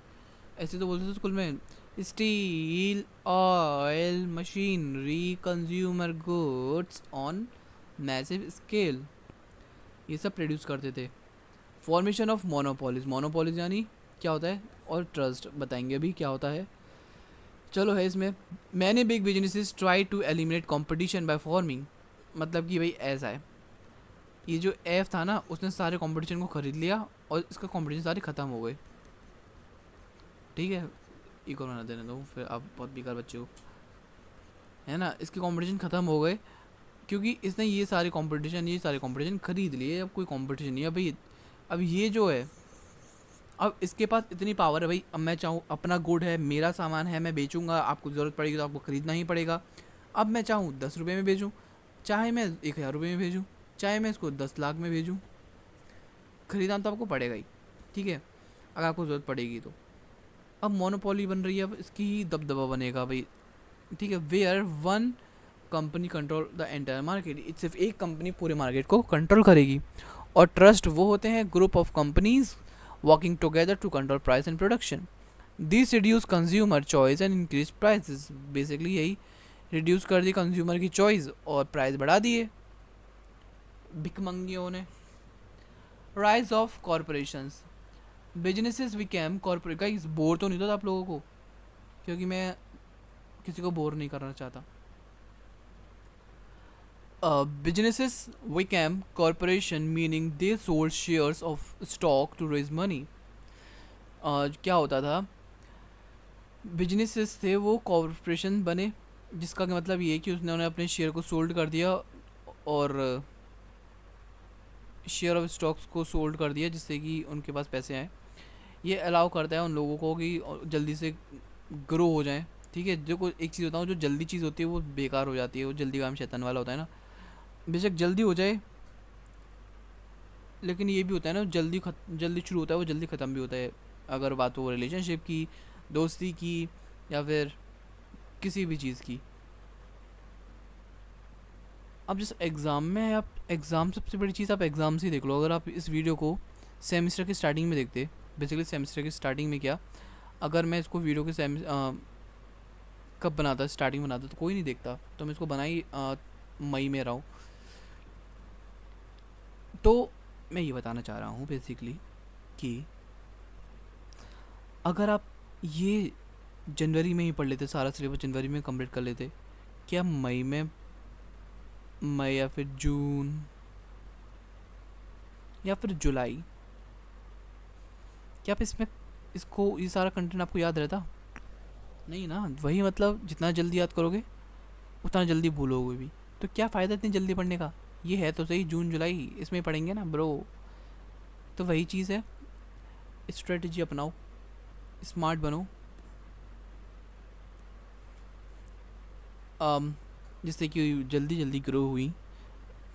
ऐसे तो बोलते थे स्कूल में, steel, oil, machinery, consumer goods on massive scale, ये सब प्रोड्यूस करते थे। फॉर्मेशन ऑफ मोनोपोलीज, मोनोपोलीज यानी क्या होता है, और ट्रस्ट बताएंगे अभी क्या होता है। चलो है इसमें, मैंने big businesses try to eliminate competition by forming, मतलब कि भाई ऐसा है, ये जो एफ था ना उसने सारे कंपटीशन को खरीद लिया और इसका कंपटीशन सारे ख़त्म हो गए, ठीक है, एक और बना देने दो फिर, आप बहुत बेकार बच्चे हो, है ना, इसके कंपटीशन ख़त्म हो गए क्योंकि इसने ये सारे कंपटीशन खरीद लिए, अब कोई कंपटीशन नहीं है भाई। अब ये जो है, अब इसके पास इतनी पावर है भाई, अब मैं चाहूँ, अपना गुड है, मेरा सामान है, मैं बेचूंगा, आपको ज़रूरत पड़ेगी तो आपको ख़रीदना ही पड़ेगा। अब मैं चाहूँ 10 रुपये में बेचूँ, चाहे मैं 1000 रुपये में भेजूँ, चाहे मैं इसको 10 लाख में भेजूँ, ख़रीदना तो आपको पड़ेगा ही, ठीक है, अगर आपको ज़रूरत पड़ेगी तो। अब मोनोपोली बन रही है, अब इसकी ही दबदबा बनेगा भाई, ठीक है, where one company control the entire market, सिर्फ एक कंपनी पूरे मार्केट को कंट्रोल करेगी। और ट्रस्ट वो होते हैं group of companies working together to control price and production, this reduce consumer choice and increase prices, basically यही रिड्यूस कर दी कंज्यूमर की चॉइस और प्राइस बढ़ा दिए भिकमंगियों ने। Rise of corporations, businesses became corporate, guys bore तो नहीं होता आप लोगों को, क्योंकि मैं किसी को बोर नहीं करना चाहता। Businesses became corporation meaning they sold shares of stock to raise money. क्या होता था, बिजनेसेस थे वो कॉरपोरेशन बने, जिसका मतलब ये है कि उसने उन्हें अपने शेयर को सोल्ड कर दिया और शेयर ऑफ स्टॉक्स को सोल्ड कर दिया जिससे कि उनके पास पैसे आए। ये अलाउ करता है उन लोगों को कि जल्दी से ग्रो हो जाए, ठीक है। जो कोई एक चीज़ होता है, जो जल्दी चीज़ होती है वो बेकार हो जाती है, वो जल्दी काम शैतान वाला होता है ना, बेशक जल्दी हो जाए, लेकिन ये भी होता है ना, जल्दी शुरू होता है वो जल्दी ख़त्म भी होता है, अगर बात हो रिलेशनशिप की, दोस्ती की, या फिर किसी भी चीज़ की। अब जिस एग्ज़ाम में, आप एग्ज़ाम सबसे बड़ी चीज़, आप एग्ज़ाम से ही देख लो। अगर आप इस वीडियो को सेमेस्टर की स्टार्टिंग में देखते, बेसिकली सेमेस्टर की स्टार्टिंग में क्या, अगर मैं इसको वीडियो के कब बनाता, स्टार्टिंग बनाता तो कोई नहीं देखता, तो मैं इसको बनाई मई में रहा हूँ। तो मैं ये बताना चाह रहा हूँ बेसिकली कि अगर आप ये जनवरी में ही पढ़ लेते, सारा सिलेबस जनवरी में कंप्लीट कर लेते, क्या मई या फिर जून या फिर जुलाई, क्या आप इसमें इसको ये सारा कंटेंट आपको याद रहता? नहीं ना। वही मतलब जितना जल्दी याद करोगे उतना जल्दी भूलोगे भी, तो क्या फ़ायदा इतनी जल्दी पढ़ने का। ये है तो सही जून जुलाई, इसमें पढ़ेंगे ना ब्रो। तो वही चीज़ है, स्ट्रेटजी अपनाओ, स्मार्ट बनो, जिससे कि जल्दी जल्दी ग्रो हुई,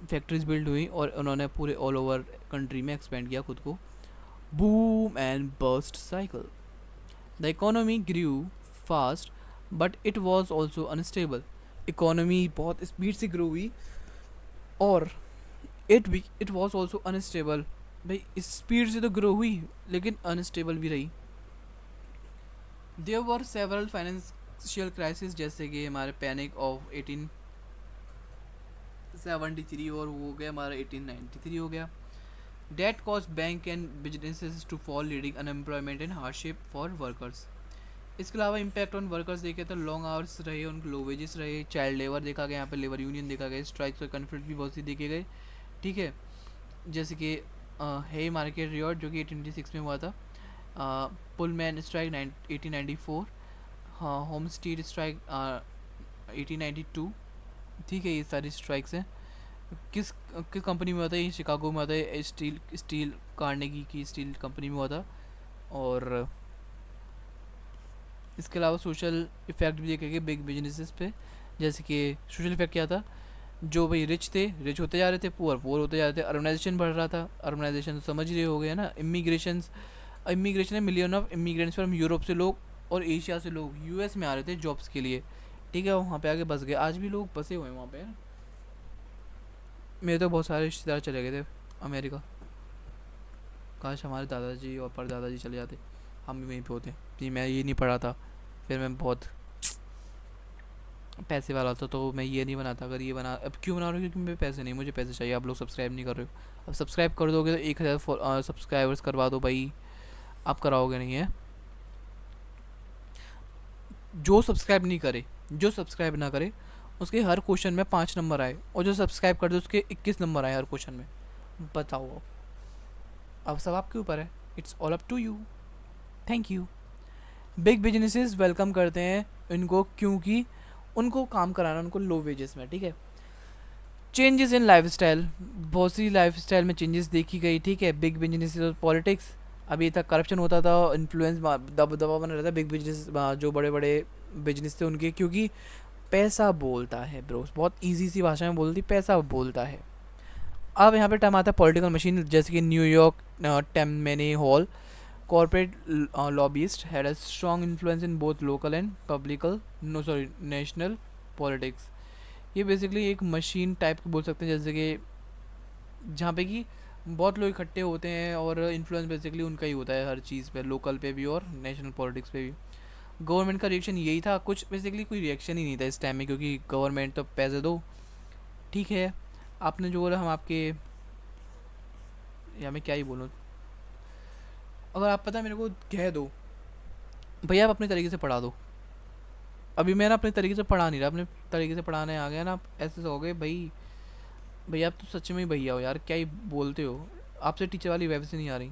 फैक्ट्रीज बिल्ड हुई और उन्होंने पूरे ऑल ओवर कंट्री में एक्सपेंड किया खुद को। Boom and burst cycle, the economy grew fast but it was also unstable, economy बहुत स्पीड से ग्रो हुई और इट वॉज ऑल्सो अनस्टेबल, भाई इस स्पीड से तो ग्रो हुई लेकिन अनस्टेबल भी रही। There were several financial crisis, जैसे कि हमारे पैनिक ऑफ 1873 और वो हो गया हमारा 1893 हो गया। That cost bank and businesses to fall, leading unemployment and hardship for workers. इसके अलावा इम्पैक्ट ऑन वर्कर्स देखे तो लॉन्ग आवर्स रहे, उनके लो वेजेस रहे, चाइल्ड लेबर देखा गया, यहाँ पे लेबर यूनियन देखा गया, स्ट्राइक्स और कन्फ्लिक्ट भी बहुत सी देखे गए, ठीक है। जैसे कि है मार्केट रियॉट जो कि 1896 में हुआ था, पुलमैन स्ट्राइक 1894, हाँ होम स्टील स्ट्राइक 1892, ठीक है। ये सारी स्ट्राइक्स हैं। किस किस कंपनी में हुआ था, ये शिकागो में हुआ था, स्टील कार्नेगी की स्टील कंपनी में हुआ था। और इसके अलावा सोशल इफ़ेक्ट भी देखे गए बिग बिजनेसेस पे, जैसे कि सोशल इफ़ेक्ट क्या था, जो भाई रिच थे रिच होते जा रहे थे, पुअर होते जा रहे थे, अर्बनाइजेशन बढ़ रहा था, अर्बनाइजेशन तो समझ रहे हो गए ना, इमिग्रेशन इमिग्रेशन है, million of immigrants from Europe से लोग और एशिया से लोग यूएस में आ रहे थे जॉब्स के लिए, ठीक है, वहाँ पे आके बस गए, आज भी लोग बसे हुए हैं वहाँ पे। मेरे तो बहुत सारे रिश्तेदार चले गए थे अमेरिका, काश हमारे दादाजी और परदादाजी चले जाते, हम भी वहीं पे होते कि मैं ये नहीं पढ़ा था, फिर मैं बहुत पैसे वाला था तो मैं ये नहीं बनाता, अगर ये बना, अब क्यों बना रहा हूँ, क्योंकि मेरे पैसे नहीं, मुझे पैसे चाहिए, आप लोग सब्सक्राइब नहीं कर रहे हो, अब सब्सक्राइब कर दोगे तो 1000 सब्सक्राइबर्स करवा दो भाई, आप कराओगे नहीं है। जो सब्सक्राइब नहीं करे, जो सब्सक्राइब ना करे उसके हर क्वेश्चन में 5 नंबर आए, और जो सब्सक्राइब कर दे उसके 21 नंबर आए हर क्वेश्चन में, बताओ अब सब आपके ऊपर है, it's all up to you. Thank you. Big businesses welcome करते हैं इनको, क्योंकि उनको काम कराना उनको लो वेजेस में, ठीक है। चेंजेस इन लाइफस्टाइल, बहुत सी लाइफस्टाइल में चेंजेस देखी गई, ठीक है। बिग बिजनेस और पॉलिटिक्स, अभी तक करप्शन होता था, इन्फ्लुएंस दबा बना रहता, बिग बिजनेस जो बड़े बड़े बिजनेस थे उनके, क्योंकि पैसा बोलता है ब्रोस, बहुत इजी सी भाषा में बोलती, पैसा बोलता है। अब यहाँ पे टाइम आता है पॉलिटिकल मशीन, जैसे कि New York Tammany Hall corporate lobbyist had a strong influence in both local and national politics। ये बेसिकली एक मशीन टाइप की बोल सकते हैं, जैसे कि जहाँ पे कि बहुत लोग इकट्ठे होते हैं और इन्फ्लुएंस बेसिकली उनका ही होता है हर चीज़ पे, लोकल पे भी और नेशनल पॉलिटिक्स पे भी। गवर्नमेंट का रिएक्शन यही था, कुछ बेसिकली कोई रिएक्शन ही नहीं था इस टाइम में, क्योंकि गवर्नमेंट तो पैसे दो, ठीक है, आपने जो बोला हम आपके, या मैं क्या ही बोलूँ, अगर आप पता मेरे को कह दो भैया आप अपने तरीके से पढ़ा दो, अभी मैं ना अपने तरीके से पढ़ा नहीं रहा, अपने तरीके से पढ़ाने आ गया ना, आप ऐसे हो गए भाई, भैया आप तो सच में ही भैया हो यार, क्या ही बोलते हो, आपसे टीचर वाली वाइब से नहीं आ रही।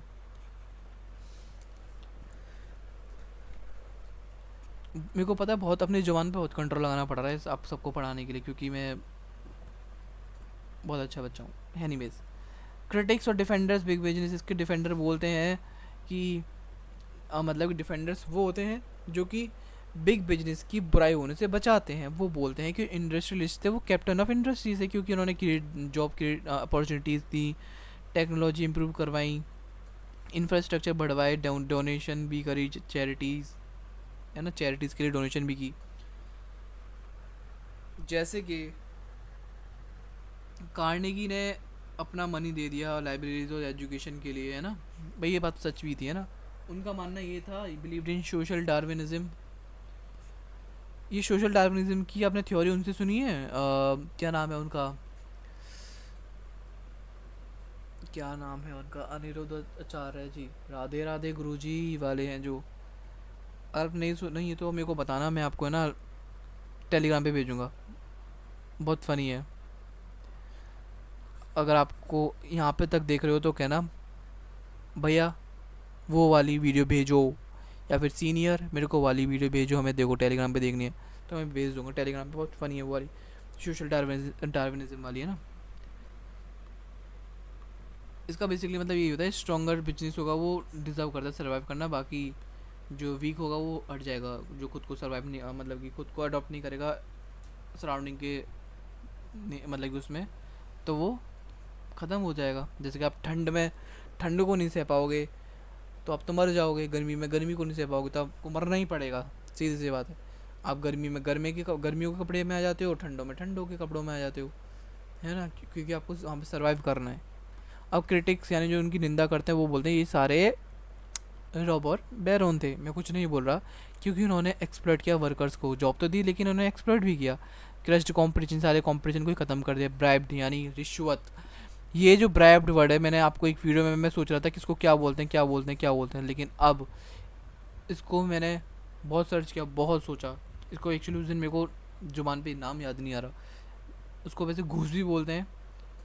मेरे को पता है बहुत अपनी जुबान पे बहुत कंट्रोल लगाना पड़ रहा है आप सबको पढ़ाने के लिए, क्योंकि मैं बहुत अच्छा बच्चा हूँ। एनीवेज, क्रिटिक्स और डिफेंडर्स, बिग बिजनेस के डिफेंडर बोलते हैं कि मतलब कि डिफेंडर्स वो होते हैं जो कि बिग बिजनेस की बुराई होने से बचाते हैं। वो बोलते हैं कि इंडस्ट्रियलिस्ट थे, वो कैप्टन ऑफ इंडस्ट्रीज है, क्योंकि उन्होंने जॉब क्रिएट अपॉर्चुनिटीज़ दी, टेक्नोलॉजी इंप्रूव करवाई, इंफ्रास्ट्रक्चर बढ़वाए, डोनेशन भी करी, चैरिटीज़ है ना, चैरिटीज़ के लिए डोनेशन भी की, जैसे कि कार्नेगी ने अपना मनी दे दिया लाइब्रेरीज और एजुकेशन के लिए, है ना भाई, ये बात सच भी थी, है ना। उनका मानना ये था, बिलीव्ड इन सोशल डार्विनिज्म। ये सोशल डार्विनिज्म की आपने थ्योरी उनसे सुनी है, क्या नाम है उनका, क्या नाम है उनका, अनिरुद्ध आचार्य जी, राधे राधे गुरुजी वाले हैं जो, अगर नहीं सुनी तो मेरे को बताना, मैं आपको है ना टेलीग्राम पे भेजूँगा, बहुत फ़नी है। अगर आपको यहाँ पे तक देख रहे हो तो कहना भैया वो वाली वीडियो भेजो, या फिर सीनियर मेरे को वाली वीडियो भेजो, हमें देखो टेलीग्राम पे देखनी है, तो मैं भेज दूँगा टेलीग्राम पे, बहुत फ़नी है वो वाली, सोशल डार्विनिज्म वाली, है ना। इसका बेसिकली मतलब यही होता है, स्ट्रॉन्गर बिजनेस होगा वो डिज़र्व करता है सर्वाइव करना, बाकी जो वीक होगा वो हट जाएगा, जो खुद को सर्वाइव नहीं मतलब कि खुद को अडॉप्ट नहीं करेगा सराउंडिंग के मतलब कि उसमें, तो वो ख़त्म हो जाएगा। जैसे कि आप ठंड में ठंड को नहीं सह पाओगे तो आप तो मर जाओगे, गर्मी में गर्मी को नहीं सह पाओगे तो आपको मरना ही पड़ेगा, सीधी सी बात है। आप गर्मी में गर्मियों के कपड़े में आ जाते हो, ठंडों में ठंडों के कपड़ों में आ जाते हो, है ना, क्योंकि आपको वहाँ पे सर्वाइव करना है। अब क्रिटिक्स यानी जो उनकी निंदा करते हैं वो बोलते हैं ये सारे रॉबर बैरोन थे, मैं कुछ नहीं बोल रहा, क्योंकि उन्होंने एक्सप्लॉइट किया वर्कर्स को, जॉब तो दी लेकिन उन्होंने एक्सप्लॉइट भी किया, क्रस्ट कॉम्पिटिशन, सारे कॉम्पिटिशन को ही ख़त्म कर दिया, ब्राइब्ड यानी रिश्वत। ये जो ब्राइब्ड वर्ड है, मैंने आपको एक वीडियो में मैं सोच रहा था कि इसको क्या बोलते हैं क्या बोलते हैं क्या बोलते हैं, लेकिन अब इसको मैंने बहुत सर्च किया, बहुत सोचा, इसको एक्चुअली उस दिन मेरे को जुबान पे नाम याद नहीं आ रहा, उसको वैसे घूस भी बोलते हैं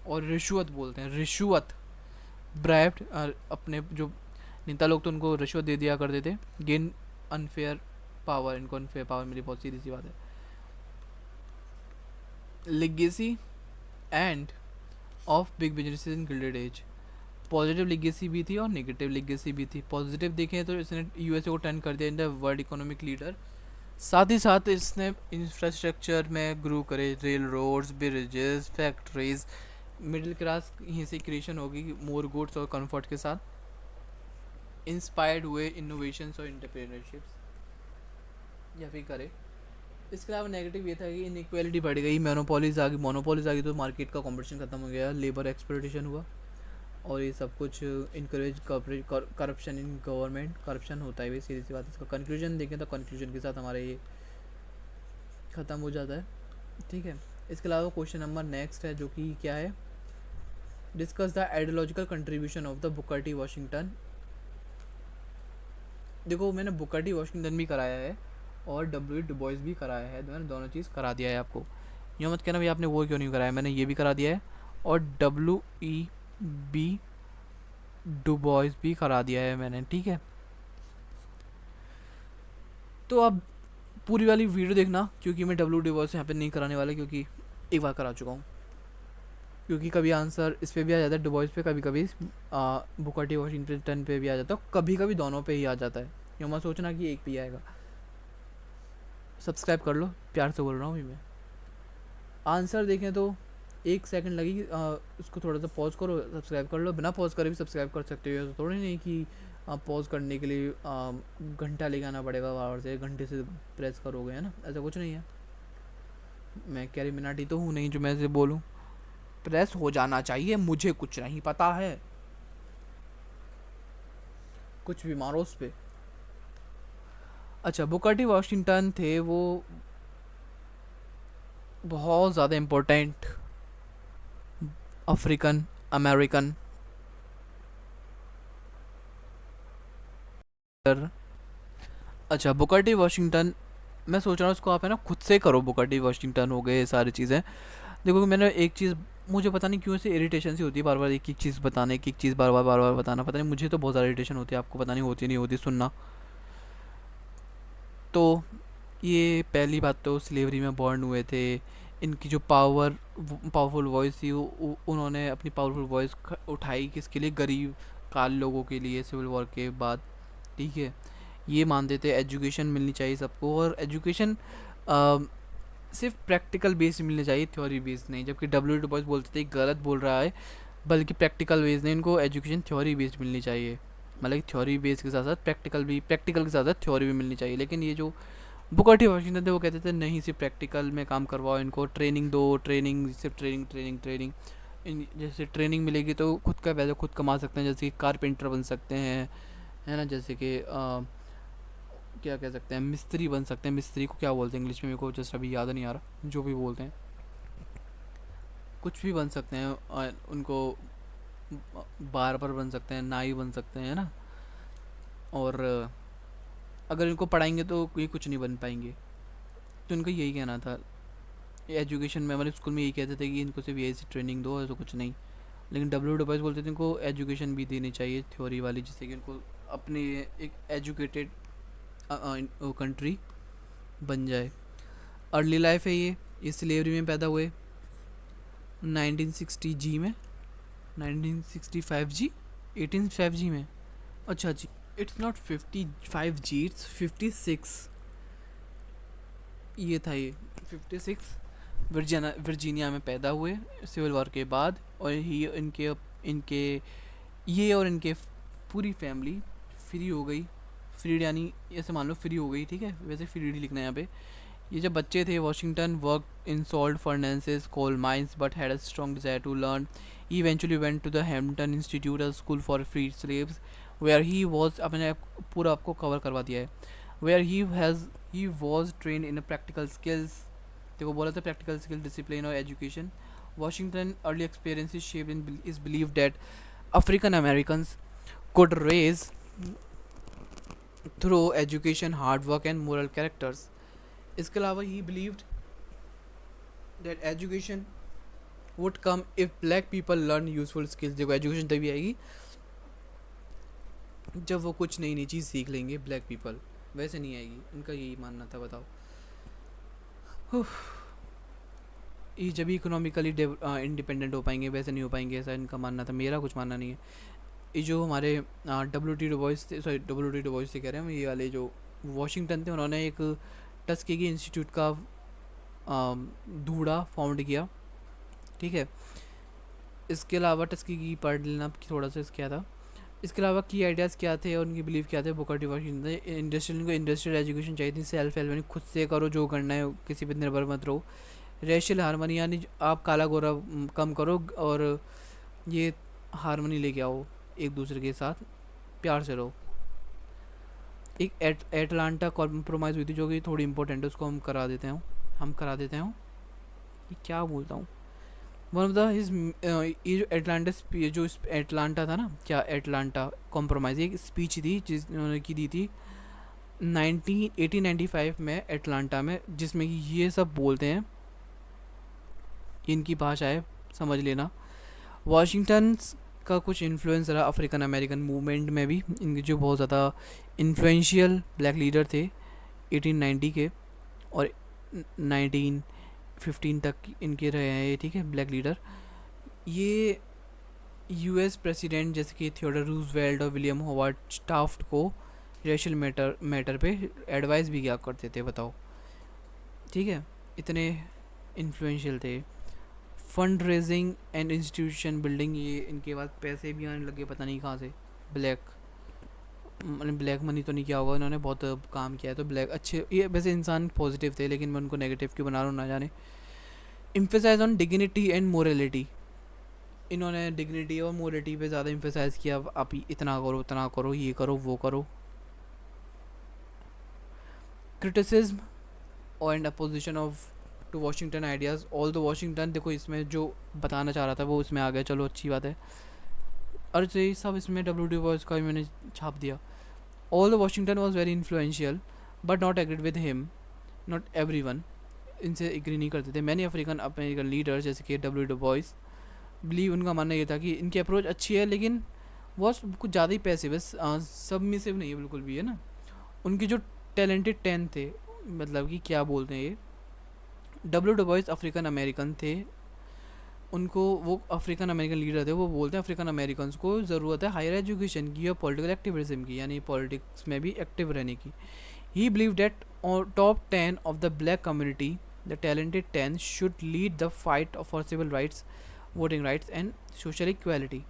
और रिश्वत बोलते हैं, रिश्वत, ब्राइब्ड। अपने जो नेता लोग तो उनको रिश्वत दे दिया करते थे, गेन अनफेयर पावर, इनको अनफेयर पावर मिली, बहुत सीधी सी बात है। Legacy and of big business in gilded age, positive legacy भी थी और नेगेटिव लेगेसी भी थी। पॉजिटिव देखें तो इसने यूएसए को टर्न कर दिया in the world economic leader, साथ ही साथ इसने इंफ्रास्ट्रक्चर में ग्रो करे, railroads, bridges, factories, middle class यहीं से क्रिएशन होगी, मोर गुड्स और कंफर्ट के साथ। इंस्पायर्ड हुए इनोवेशंस और इंटरप्रेन्योरशिप्स या फिर करे। इसके अलावा नेगेटिव ये था कि इनइक्वालिटी बढ़ गई, मोनोपोलीज आ गई तो मार्केट का कंपटीशन खत्म हो गया, लेबर एक्सप्लॉयटेशन हुआ और ये सब कुछ encourage corruption in government. Corruption होता है भाई, सीधी सी बात। इसका कंक्लूजन देखें तो कंक्लूजन के साथ हमारा ये ख़त्म हो जाता है, ठीक है। इसके अलावा क्वेश्चन नंबर नेक्स्ट है जो कि क्या है, discuss the ideological contribution of the Booker T Washington. देखो मैंने बुकर टी वॉशिंगटन भी कराया है और डब्ल्यू डुबोइस भी कराया है, मैंने दोनों चीज़ करा दिया है आपको। यूँ मत कहना भाई आपने वो क्यों नहीं कराया, मैंने ये भी करा दिया है और WEB डुबोइस भी करा दिया है मैंने, ठीक है। तो अब पूरी वाली वीडियो देखना, क्योंकि मैं डब्ल्यू डुबोइस यहाँ पे नहीं कराने वाला, क्योंकि एक बार करा चुका हूँ। क्योंकि कभी आंसर इस पे भी आ जाता है डुबोइस पे, कभी कभी बुकर टी वॉशिंगटन पे भी आ जाता है, कभी कभी दोनों पे ही आ जाता है। यूँ मत सोचना कि एक पे ही आएगा। सब्सक्राइब कर लो, प्यार से बोल रहा हूँ अभी मैं। आंसर देखें तो 1 सेकंड लगेगी, उसको थोड़ा सा पॉज करो, सब्सक्राइब कर लो। बिना पॉज करे भी सब्सक्राइब कर सकते हो, थोड़ी नहीं कि आप पॉज करने के लिए घंटा लेके आना पड़ेगा, बाहर से घंटे से प्रेस करोगे, है ना, ऐसा कुछ नहीं है। मैं कैरी मिनाटी तो हूँ नहीं जो मैं से बोलूँ, प्रेस हो जाना चाहिए, मुझे कुछ नहीं पता है, कुछ भी मारो उस पर। अच्छा, बुकर टी वॉशिंगटन थे वो बहुत ज़्यादा इम्पोर्टेंट अफ्रीकन अमेरिकन। अच्छा, बुकर टी वॉशिंगटन, मैं सोच रहा हूँ उसको आप है ना खुद से करो। बुकर टी वॉशिंगटन हो गए, सारी चीज़ें। देखो मैंने एक चीज़, मुझे पता नहीं क्यों से इरिटेशन सी होती है बार बार एक एक चीज़ बताने की, एक चीज़ बार बार बताना, पता नहीं मुझे तो बहुत ज़्यादा इरिटेशन होती है, आपको पता नहीं होती नहीं होती सुनना। तो ये पहली बात तो स्लेवरी में बॉर्न हुए थे, इनकी जो पावरफुल वॉइस थी उन्होंने अपनी पावरफुल वॉइस उठाई किसके लिए, गरीब काल लोगों के लिए, सिविल वॉर के बाद, ठीक है। ये मानते थे एजुकेशन मिलनी चाहिए सबको, और एजुकेशन सिर्फ प्रैक्टिकल बेस मिलनी चाहिए, थ्योरी बेस नहीं। जबकि डब्ल्यू डू बॉयस बोलते थे गलत बोल रहा है, बल्कि प्रैक्टिकल बेस नहीं, इनको एजुकेशन थ्योरी बेस्ड मिलनी चाहिए। मतलब थ्योरी बेस के साथ साथ प्रैक्टिकल के साथ साथ थ्योरी भी मिलनी चाहिए। लेकिन ये जो बुकर टी वॉशिंगटन थे वो कहते थे नहीं, सिर्फ प्रैक्टिकल में काम करवाओ, इनको ट्रेनिंग दो, ट्रेनिंग सिर्फ ट्रेनिंग ट्रेनिंग ट्रेनिंग। जैसे ट्रेनिंग मिलेगी तो खुद का पैसा खुद कमा सकते हैं, जैसे कि कारपेंटर बन सकते हैं, है ना, जैसे कि क्या कह सकते हैं, मिस्त्री बन सकते हैं। मिस्त्री को क्या बोलते हैं इंग्लिश में, मेरे को जस्ट अभी याद नहीं आ रहा, जो भी बोलते हैं, कुछ भी बन सकते हैं। उनको बार्बर बन सकते हैं, नाई बन सकते हैं, है ना। और अगर इनको पढ़ाएंगे तो ये कुछ नहीं बन पाएंगे। तो इनका यही कहना था, एजुकेशन में हमारे स्कूल में यही कहते थे कि इनको सिर्फ यही से ट्रेनिंग दो, ऐसा कुछ नहीं। लेकिन डब्ल्यू डब्ल्यू बोलते थे इनको एजुकेशन भी देनी चाहिए थ्योरी वाली, जिससे कि इनको अपने एक एजुकेटेड कंट्री बन जाए। अर्ली लाइफ है ये स्लेवरी में पैदा हुए 1960 जी में, 1965 जी, 1865 जी में। अच्छा जी, इट्स नॉट 55 जी, इट्स 56। ये था ये 56। वर्जीनिया में पैदा हुए सिविल वॉर के बाद, और ही इनके इनके ये और इनके पूरी फैमिली फ्री हो गई। फ्रीड यानी ऐसे मान लो फ्री हो गई, ठीक है, वैसे फ्रीड लिखना है यहाँ पे। ये जब बच्चे थे, Washington work in salt furnaces, coal mines, but had a strong desire to learn. He eventually went to the Hampton Institute, a school for free slaves, where he was, अपने पूरा आपको कवर करवा दिया है, where he was trained in practical skills. देखो बोला था practical skill, discipline और education. Washington early experiences shaped in is believe that African Americans could raise through education, hard work and moral characters. इसके अलावा he believed that education would come if black people learn useful skills. देखो education तभी आएगी जब वो कुछ नई नई चीज़ सीख लेंगे ब्लैक पीपल, वैसे नहीं आएगी। इनका यही मानना था, बताओ। ये जब इकोनॉमिकली इंडिपेंडेंट हो पाएंगे, वैसे नहीं हो पाएंगे, ऐसा इनका मानना था। मेरा कुछ मानना नहीं है। ये जो हमारे WT डुबोइस थे, सॉरी WT डुबोइस से कह रहे हैं, ये वाले जो वॉशिंगटन थे, उन्होंने एक टस्केगी इंस्टीट्यूट का धूड़ा फाउंड किया, ठीक है। इसके अलावा टस्केगी पढ़ लेना थोड़ा सा क्या था। इसके अलावा की आइडियाज़ क्या थे और उनकी बिलीव क्या थे बुकर टी वाशिंगटन। इंडस्ट्रियल को इंडस्ट्रियल एजुकेशन चाहिए थी, सेल्फ हेल्प यानी खुद से करो जो करना है, किसी पर निर्भर मत रहो। रेशियल हारमोनी यानी आप काला गोरा कम करो और ये हारमोनी लेके आओ, एक दूसरे के साथ प्यार से रहो। एक एटलांटा कॉम्प्रोमाइज़ हुई थी जो कि थोड़ी इंपॉर्टेंट है, उसको हम करा देते हैं। ये क्या बोलता हूँ, वन ऑफ द हिज ये जो एटलांटिस जो एटलांटा था ना, क्या एटलांटा कॉम्प्रोमाइज़ एक स्पीच थी जिन्होंने की दी थी 1895 में एटलांटा में, जिसमें कि ये सब बोलते हैं, इनकी भाषा है, समझ लेना। वाशिंगटन का कुछ इन्फ्लुएंस रहा अफ्रीकन अमेरिकन मूवमेंट में भी, इनके जो बहुत ज़्यादा इन्फ्लुएंशियल ब्लैक लीडर थे 1890 के और 1915 तक इनके रहे हैं ये, ठीक है, ब्लैक लीडर। ये यूएस प्रेसिडेंट जैसे कि थियोडर रूजवेल्ट और विलियम होवर्ड टाफ्ट को रेशियल मैटर पे एडवाइस भी किया करते थे, बताओ, ठीक है, इतने इन्फ्लुएंशियल थे। Fund raising and institution building, ये इनके बाद पैसे भी आने लगे पता नहीं कहाँ से, ब्लैक मनी तो नहीं किया होगा इन्होंने, बहुत काम किया है तो ब्लैक अच्छे, ये वैसे इंसान पॉजिटिव थे लेकिन मैं उनको नेगेटिव क्यों बना रहा हूँ ना जाने। Emphasize on dignity and morality, इन्होंने डिग्निटी और मोरलिटी पे ज़्यादा एम्फेसाइज किया, आप इतना करो उतना करो, ये करो वो करो। Criticism and opposition of to Washington ideas, all the Washington, देखो इसमें जो बताना चाह रहा था वो इसमें आ गया, चलो अच्छी बात है। और ये सब इसमें डब्ल्यू बॉयज़ का भी मैंने छाप दिया। All the Washington was very influential but not agreed with him, not every one, इनसे एग्री नहीं करते थे। मैनी अमेरिकन लीडर्स जैसे कि डब्ल्यू बॉयज़ बिलीव, उनका मानना ये था कि इनकी अप्रोच अच्छी है लेकिन वो कुछ ज़्यादा ही पैसिव है, सबमिसिव नहीं है बिल्कुल भी, है ना। उनके जो टैलेंटेड 10 थे, मतलब कि क्या बोलते हैं ये, डब्ल्यू डुबोइस अफ्रीकन अमेरिकन थे, उनको वो अफ्रीकन अमेरिकन लीडर थे, वो बोलते हैं अफ्रीकन अमेरिकन को ज़रूरत है हायर एजुकेशन की और पॉलिटिकल एक्टिविज्म की, यानी पॉलिटिक्स में भी एक्टिव रहने की। He believe that top 10 of the black community, the talented 10 should lead the fight for civil rights, voting rights and social equality.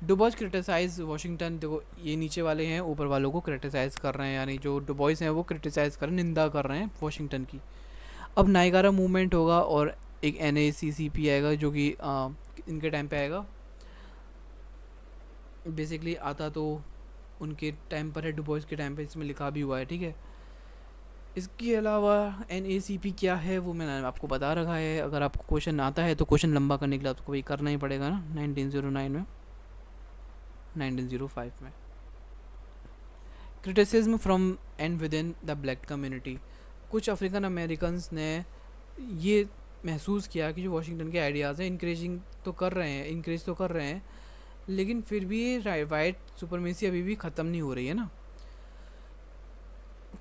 Du Bois criticise Washington, देखो ये नीचे वाले हैं ऊपर वालों को क्रिटिसाइज़ कर रहे हैं, यानी जो डुबॉइस हैं वो क्रिटिसाइज़ कर रहे हैं, निंदा कर रहे हैं वाशिंगटन की। अब नायगारा मूवमेंट होगा और एक NACCP आएगा जो कि इनके टाइम पे आएगा, बेसिकली आता तो उनके टाइम पर है, डुबॉइस के टाइम पे, इसमें लिखा भी हुआ है, ठीक है। इसके अलावा NACP क्या है वो मैंने आपको बता रखा है, अगर आपको क्वेश्चन आता है तो क्वेश्चन लंबा करने के लिए आपको वही करना ही पड़ेगा ना। 1909 में, 1905 में। Criticism from and with in the black community, कुछ अफ्रीकन अमेरिकन्स ने ये महसूस किया कि जो वाशिंगटन के आइडियाज़ हैं इंक्रेज तो कर रहे हैं लेकिन फिर भी वाइट सुपरमेसी अभी भी ख़त्म नहीं हो रही है ना।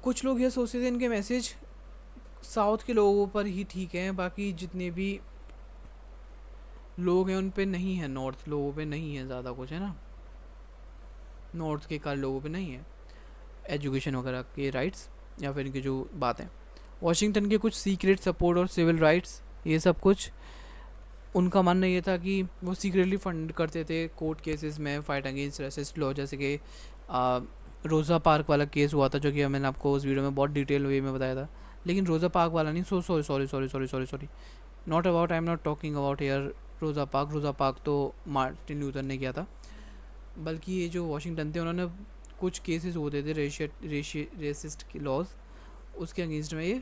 कुछ लोग ये सोचते थे इनके मैसेज साउथ के लोगों पर ही ठीक है, बाकी जितने भी लोग हैं उन पे नहीं है, नॉर्थ लोगों पे नहीं है ज़्यादा कुछ, है ना, नॉर्थ के कार लोगों पे नहीं है एजुकेशन वगैरह के राइट्स या फिर इनकी जो बात है। वाशिंगटन के कुछ सीक्रेट सपोर्ट और सिविल राइट्स, ये सब कुछ उनका मानना ये था कि वो सीक्रेटली फंड करते थे कोर्ट केसेस में फाइट अगेंस्ट रेसिस्ट लॉ, जैसे कि रोज़ा पार्क वाला केस हुआ था जो कि मैंने आपको उस वीडियो में बहुत डिटेल वे में बताया था, लेकिन रोज़ा पार्क वाला नहीं, sorry not about, I am not talking about here Rosa Park तो मार्टिन लूथर ने किया था, बल्कि ये जो वाशिंगटन थे उन्होंने कुछ केसेस होते थे रेसिस्ट के लॉज, उसके अगेंस्ट में ये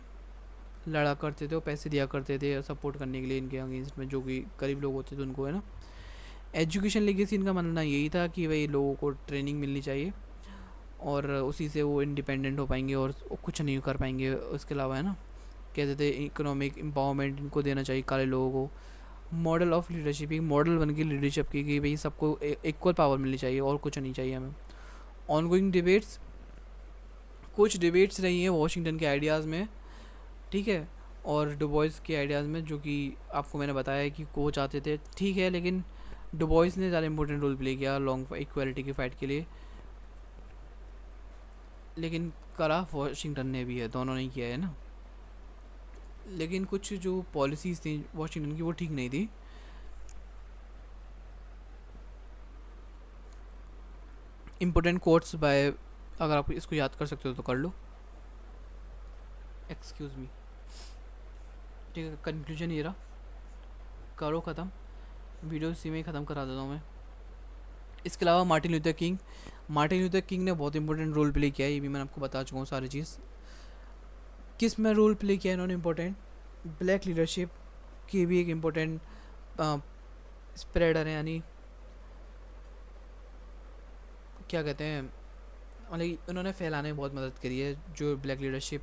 लड़ा करते थे और पैसे दिया करते थे सपोर्ट करने के लिए इनके अगेंस्ट में, जो कि गरीब लोग होते थे उनको, है ना। एजुकेशन लेगेसी इनका मानना यही था कि भाई लोगों को ट्रेनिंग मिलनी चाहिए और उसी से वो इंडिपेंडेंट हो पाएंगे और कुछ नहीं कर पाएंगे उसके अलावा, है ना। कहते थे इकोनॉमिक एम्पावरमेंट इनको देना चाहिए काले लोगों को, मॉडल ऑफ लीडरशिप, एक मॉडल बन के लीडरशिप की कि भाई सबको इक्वल पावर मिलनी चाहिए और कुछ नहीं चाहिए हमें। ऑनगोइंग डिबेट्स, कुछ डिबेट्स रही हैं वाशिंगटन के आइडियाज़ में, ठीक है, और डुबॉइस के आइडियाज़ में, जो कि आपको मैंने बताया है कि वो चाहते थे, ठीक है, लेकिन डुबॉइस ने ज़्यादा इंपॉर्टेंट रोल प्ले किया लॉन्ग इक्वालिटी की फ़ाइट के लिए, लेकिन करा वाशिंगटन ने भी है, दोनों ने किया है ना। लेकिन कुछ जो पॉलिसीज़ थी वाशिंगटन की वो ठीक नहीं थी। इम्पोर्टेंट कोट्स बाय, अगर आप इसको याद कर सकते हो तो कर लो। Excuse me. ठीक है, कंक्लूजन ये रहा, करो ख़त्म, वीडियो इसी में ही ख़त्म करा देता हूँ मैं। इसके अलावा Martin Luther king, Martin Luther king ने बहुत इंपॉर्टेंट रोल प्ले किया है, ये भी मैंने आपको बता चुका हूँ सारी चीज़। किस में रोल प्ले किया है इन्होंने इम्पोर्टेंट, ब्लैक लीडरशिप की भी एक इम्पोर्टेंट स्प्रेडर है, यानी क्या कहते हैं, मतलब उन्होंने फैलाने में बहुत मदद करी है जो black leadership.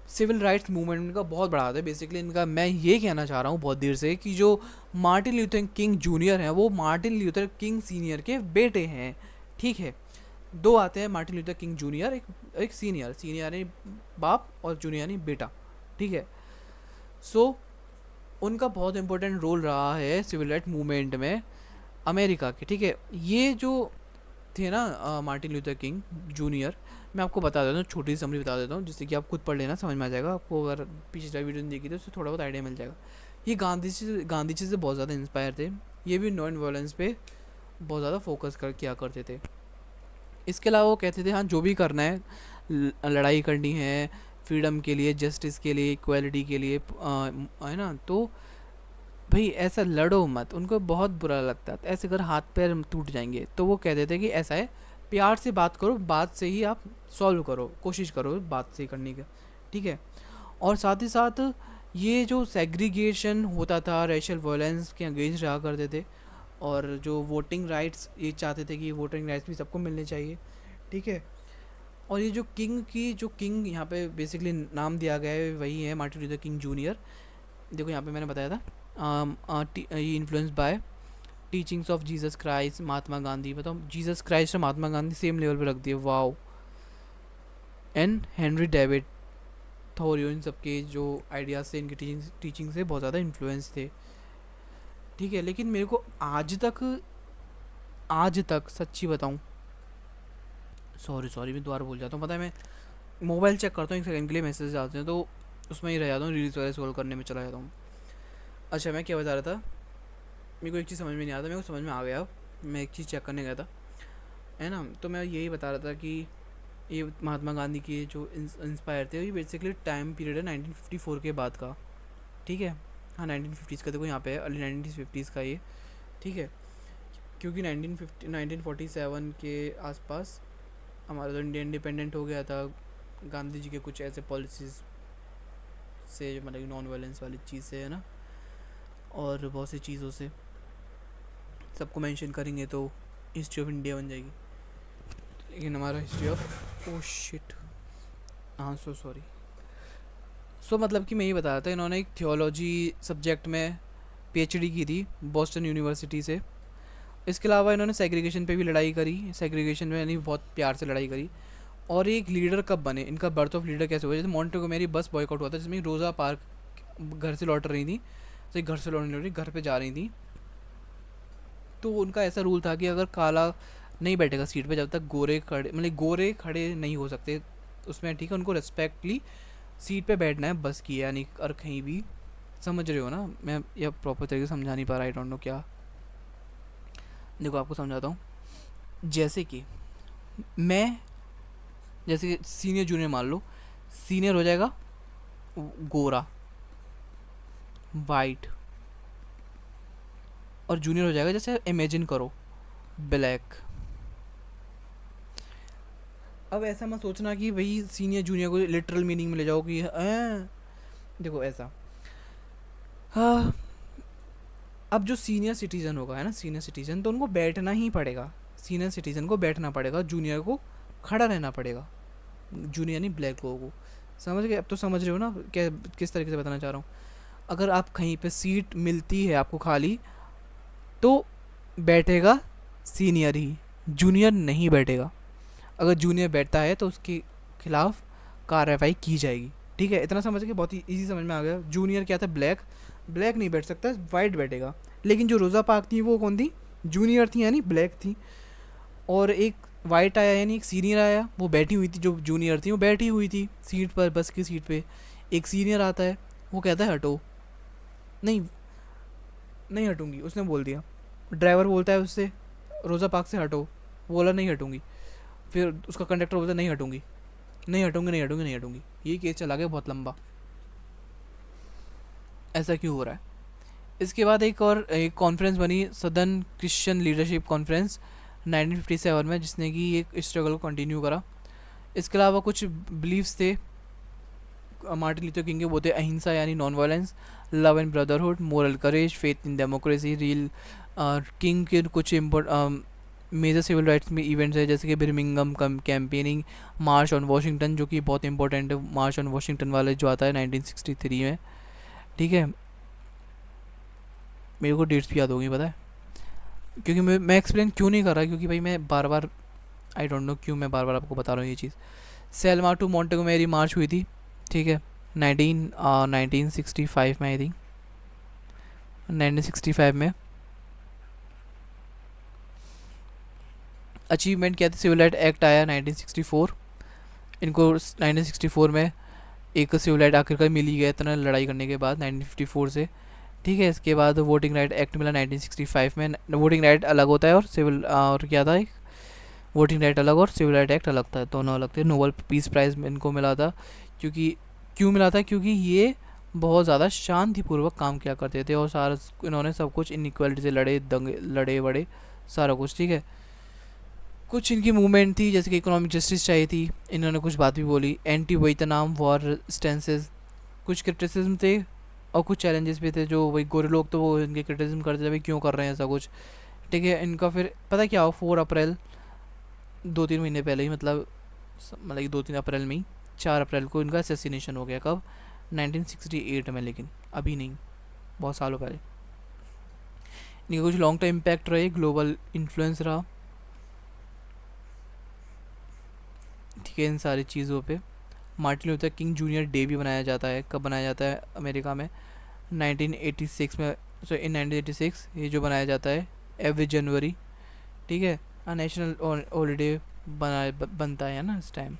Civil rights movement का बहुत बड़ा हाथ है बेसिकली इनका। मैं ये कहना चाह रहा हूँ बहुत देर से कि जो मार्टिन लूथर किंग जूनियर हैं वो मार्टिन लूथर किंग सीनियर के बेटे हैं, ठीक है। दो आते हैं, मार्टिन लूथर किंग जूनियर, एक सीनियर, सीनियर यानी बाप और जूनियर यानी बेटा, ठीक है। सो उनका बहुत इंपॉर्टेंट रोल रहा है सिविल राइट मूवमेंट में अमेरिका के, ठीक है। ये जो थे ना मार्टिन लूथर किंग जूनियर, मैं आपको बता देता हूँ, छोटी सी समरी बता देता हूँ जिससे कि आप खुद पढ़ लेना, समझ में आ जाएगा आपको। अगर पिछला वीडियो नहीं देखी तो उससे थोड़ा बहुत आइडिया मिल जाएगा। ये गांधी जी से बहुत ज़्यादा इंस्पायर थे, ये भी नॉन वायलेंस पे बहुत ज़्यादा फोकस किया करते थे। इसके अलावा वो कहते थे हाँ जो भी करना है, लड़ाई करनी है फ्रीडम के लिए, जस्टिस के लिए, इक्वालिटी के लिए, है ना, तो भाई ऐसा लड़ो मत। उनको बहुत बुरा लगता था, ऐसे कर हाथ पैर टूट जाएंगे। तो वो कहते थे कि ऐसा है, प्यार से बात करो, बात से ही आप सॉल्व करो, कोशिश करो बात से करने का, ठीक है। और साथ ही साथ ये जो सेग्रीगेशन होता था, रेशियल वायलेंस के अगेंस्ट रहा करते थे, और जो वोटिंग राइट्स ये चाहते थे कि वोटिंग राइट्स भी सबको मिलने चाहिए, ठीक है। और ये जो किंग यहाँ पे बेसिकली नाम दिया गया है वही है मार्टिन लूथर किंग जूनियर। देखो यहाँ पे मैंने बताया था ये influence by teachings of Jesus Christ, Mahatma Gandhi. बताओ, जीसस क्राइस्ट और महात्मा गांधी सेम लेवल पे रख दिए, वाओ। एंड हेनरी डेविड थोरियो, इन सबके जो आइडियाज़ थे, इनकी टीचिंग से बहुत ज़्यादा इन्फ्लुएंस थे, ठीक है। लेकिन मेरे को आज तक सच्ची बताऊँ, सॉरी मैं दोबारा भूल जाता हूँ, पता है। मैं मोबाइल चेक करता हूँ एक सेकंड के लिए, मैसेज आते हैं तो उसमें ही रह जाता हूँ, रील्स वगैरह स्क्रॉल करने में चला जाता हूँ। अच्छा, मैं क्या बता रहा था, मेरे को एक चीज़ समझ में नहीं आता, मेरे को समझ में आ गया, मैं एक चीज़ चेक करने गया था, है ना। तो मैं यही बता रहा था कि ये महात्मा गांधी के जो इंस्पायर थे, ये बेसिकली टाइम पीरियड है 1954 के बाद का, ठीक है। हाँ 1950s का, देखो यहाँ पे है अर्ली 1950s का ये, ठीक है। क्योंकि 1947 के आसपास हमारा तो इंडिया इंडिपेंडेंट हो गया था, गांधी जी के कुछ ऐसे पॉलिसीज़ से, जो मतलब नॉन वायलेंस वाली चीज़ से, है ना, और बहुत सी चीज़ों से। सबको मेंशन करेंगे तो हिस्ट्री ऑफ इंडिया बन जाएगी, लेकिन हमारा हिस्ट्री ऑफ, ओह शिट, हाँ सो सॉरी। सो मतलब कि मैं ये बता रहा था, इन्होंने एक थियोलॉजी सब्जेक्ट में पीएचडी की थी बॉस्टन यूनिवर्सिटी से। इसके अलावा इन्होंने सेग्रीगेशन पे भी लड़ाई करी, सेग्रीगेशन में यानी बहुत प्यार से लड़ाई करी। और एक लीडर कब बने, इनका बर्थ ऑफ लीडर कैसे हुआ, जैसे मोंटेगोमेरी बस बॉयकॉट हुआ था, जिसमें रोज़ा पार्क घर से लौट रही थी, तो घर से लौटने लौटी घर पे जा रही थी, तो उनका ऐसा रूल था कि अगर काला नहीं बैठेगा सीट पे जब तक गोरे खड़े, मतलब गोरे खड़े नहीं हो सकते उसमें, ठीक है। उनको रेस्पेक्टली सीट पे बैठना है बस की, यानी और कहीं भी, समझ रहे हो ना, मैं यह प्रॉपर तरीके से समझा नहीं पा रहा, आई डोंट नो क्या। देखो आपको समझाता हूँ, जैसे कि मैं, जैसे सीनियर जूनियर मान लो, सीनियर हो जाएगा गोरा वाइट, और जूनियर हो जाएगा, जैसे इमेजिन करो, ब्लैक। अब ऐसा मत सोचना कि भाई सीनियर जूनियर को लिटरल मीनिंग में ले जाओ कि देखो ऐसा, हाँ। अब जो सीनियर सिटीज़न होगा, है ना, सीनियर सिटीज़न, तो उनको बैठना ही पड़ेगा, सीनियर सिटीज़न को बैठना पड़ेगा, जूनियर को खड़ा रहना पड़ेगा, जूनियर यानी ब्लैक लोगों को, समझ गए। अब तो समझ रहे हो ना क्या, किस तरीके से बताना चाह रहा हूँ। अगर आप कहीं पे सीट मिलती है आपको खाली, तो बैठेगा सीनियर ही, जूनियर नहीं बैठेगा। अगर जूनियर बैठता है तो उसके खिलाफ कार्रवाई की जाएगी, ठीक है। इतना समझ के बहुत ही ईजी समझ में आ गया। जूनियर क्या था, ब्लैक, ब्लैक नहीं बैठ सकता, वाइट बैठेगा। लेकिन जो रोज़ा पार्क थी वो कौन थी, जूनियर थी यानी ब्लैक थी। और एक वाइट आया यानी एक सीनियर आया, वो बैठी हुई थी, जो जूनियर थी वो बैठी हुई थी सीट पर, बस की सीट पे। एक सीनियर आता है, वो कहता है हटो, नहीं नहीं हटूंगी, उसने बोल दिया, ड्राइवर बोलता है उससे रोज़ा पार्क से हटो, वो बोला नहीं हटूंगी, फिर उसका कंडक्टर बोलता नहीं हटूंगी, नहीं हटूंगी, नहीं हटूंगी, नहीं हटूंगी, ये केस चला गया बहुत लंबा। ऐसा क्यों हो रहा है? इसके बाद एक कॉन्फ्रेंस बनी, सदर्न क्रिश्चियन लीडरशिप कॉन्फ्रेंस 1957 में, जिसने कि एक स्ट्रगल को कंटिन्यू करा। इसके अलावा कुछ बिलीव्स थे मार्टिन लूथर किंग के, वो थे अहिंसा यानी non violence, love and brotherhood, moral courage, faith in democracy, real. King के कुछ मेजर सिविल राइट्स में इवेंट्स है, जैसे कि बिर्मिंगम कैंपेनिंग, मार्च ऑन वाशिंगटन, जो कि बहुत इंपॉर्टेंट है, मार्च ऑन वाशिंगटन वाले जो आता है 1963 में, ठीक है। मेरे को डेट्स भी याद होगी, पता है, क्योंकि मैं एक्सप्लेन क्यों नहीं कर रहा, क्योंकि भाई मैं बार बार, आई डोंट नो क्यों मैं बार बार आपको बता रहा हूँ ये चीज़। सेल्मा टू मोंटेगोमेरी मार्च हुई थी, ठीक है, 1965 में, आई थिंक 1965 में। अचीवमेंट क्या थी? सिविल राइट एक्ट आया 1964, इनको 1964 में एक सिविल राइट आखिरकार मिल ही गया इतना लड़ाई करने के बाद 1954 से, ठीक है। इसके बाद वोटिंग राइट एक्ट मिला 1965 में। वोटिंग राइट अलग होता है और सिविल और क्या था, एक वोटिंग राइट अलग और सिविल राइट एक्ट अलग था, दोनों अलग थे। नोबेल पीस प्राइज़ इनको मिला था, क्योंकि क्यों मिला था? क्योंकि ये बहुत ज़्यादा शांतिपूर्वक काम किया करते थे और सारा इन्होंने सब कुछ इनइक्वालिटी से लड़े, दंगे लड़े बड़े, सारा कुछ, ठीक है। कुछ इनकी मूवमेंट थी, जैसे कि इकोनॉमिक जस्टिस चाहिए थी, इन्होंने कुछ बात भी बोली, एंटी वियतनाम वॉर स्टेंसेस, कुछ क्रिटिसिज्म थे और कुछ चैलेंजेस भी थे, जो वही गोरे लोग तो वो इनके क्रिटिसिज्म करते थे भाई क्यों कर रहे हैं ऐसा कुछ, ठीक है। इनका फिर पता क्या हो, 4 अप्रैल 2-3 महीने पहले ही, मतलब कि 2-3 अप्रैल में ही, 4 अप्रैल को इनका असैसिनेशन हो गया। कब? 1968 में, लेकिन अभी नहीं, बहुत सालों पहले। इनका कुछ लॉन्ग टर्म इम्पैक्ट रहे, ग्लोबल इन्फ्लुएंस रहा, ठीक है, इन सारी चीज़ों पे। Martin Luther king junior day भी बनाया जाता है, कब बनाया जाता है अमेरिका में? 1986 में, सो इन 1986 ये जो बनाया जाता है एवरी जनवरी, ठीक है, नेशनल हॉलीडे बनता है ना इस टाइम।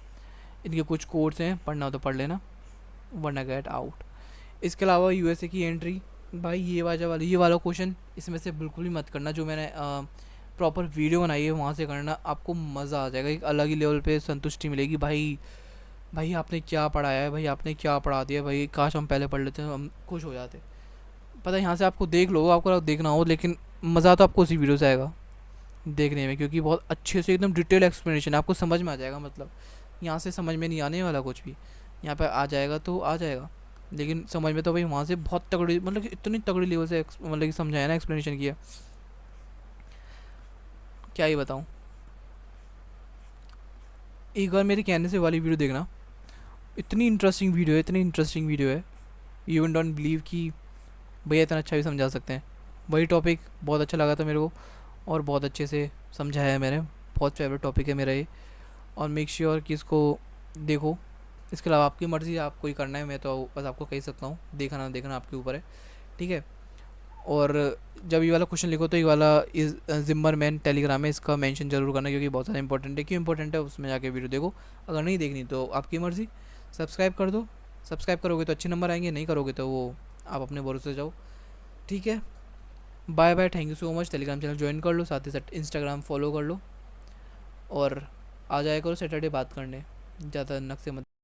इनके कुछ कोड्स हैं, पढ़ना हो तो पढ़ लेना, वरना गेट आउट। इसके अलावा यूएसए की एंट्री, भाई ये वाला क्वेश्चन इसमें से बिल्कुल भी मत करना, जो मैंने प्रॉपर वीडियो बनाई है वहाँ से करना, आपको मज़ा आ जाएगा, एक अलग ही लेवल पे संतुष्टि मिलेगी। भाई आपने क्या पढ़ाया है, भाई आपने क्या पढ़ा दिया, भाई काश हम पहले पढ़ लेते, हम खुश हो जाते। पता है, यहाँ से आपको देख लो, आपको देखना हो, लेकिन मज़ा तो आपको उसी वीडियो से आएगा देखने में, क्योंकि बहुत अच्छे से एकदम डिटेल एक्सप्लेनेशन आपको समझ में आ जाएगा। मतलब यहाँ से समझ में नहीं आने वाला कुछ भी, यहाँ पे आ जाएगा तो आ जाएगा, लेकिन समझ में तो भाई वहाँ से बहुत तगड़ी, मतलब कि इतनी तगड़ी लेवल से मतलब कि समझाया ना, एक्सप्लेनेशन किया, क्या ही बताऊँ। एक बार मेरे कहने से वाली वीडियो देखना, इतनी इंटरेस्टिंग वीडियो है, इतनी इंटरेस्टिंग वीडियो है, यू विल डोंट बिलीव कि भैया इतना अच्छा भी समझा सकते हैं। वही टॉपिक बहुत अच्छा लगा था मेरे को और बहुत अच्छे से समझाया है मैंने, बहुत फेवरेट टॉपिक है मेरा ये, और मेक श्योर कि इसको देखो। इसके अलावा आपकी मर्ज़ी, आपको ही करना है, मैं तो बस आपको कह सकता हूँ, देखना ना देखना आपके ऊपर है, ठीक है। और जब ये वाला क्वेश्चन लिखो तो ये वाला इस जिम्मरमैन टेलीग्राम में इसका मेंशन जरूर करना, क्योंकि बहुत ज़्यादा इंपॉर्टेंट है। क्यों इंपॉर्टेंट है उसमें जाके वीडियो देखो, अगर नहीं देखनी तो आपकी मर्ज़ी, सब्सक्राइब कर दो, सब्सक्राइब करोगे तो अच्छे नंबर आएंगे, नहीं करोगे तो वो आप अपने भरोसे जाओ, ठीक है। Bye bye, thank you so much. Telegram channel join कर लो, साथ ही साथ इंस्टाग्राम फॉलो कर लो, और आ जाया करो सैटरडे बात करने, ज़्यादा नक से मत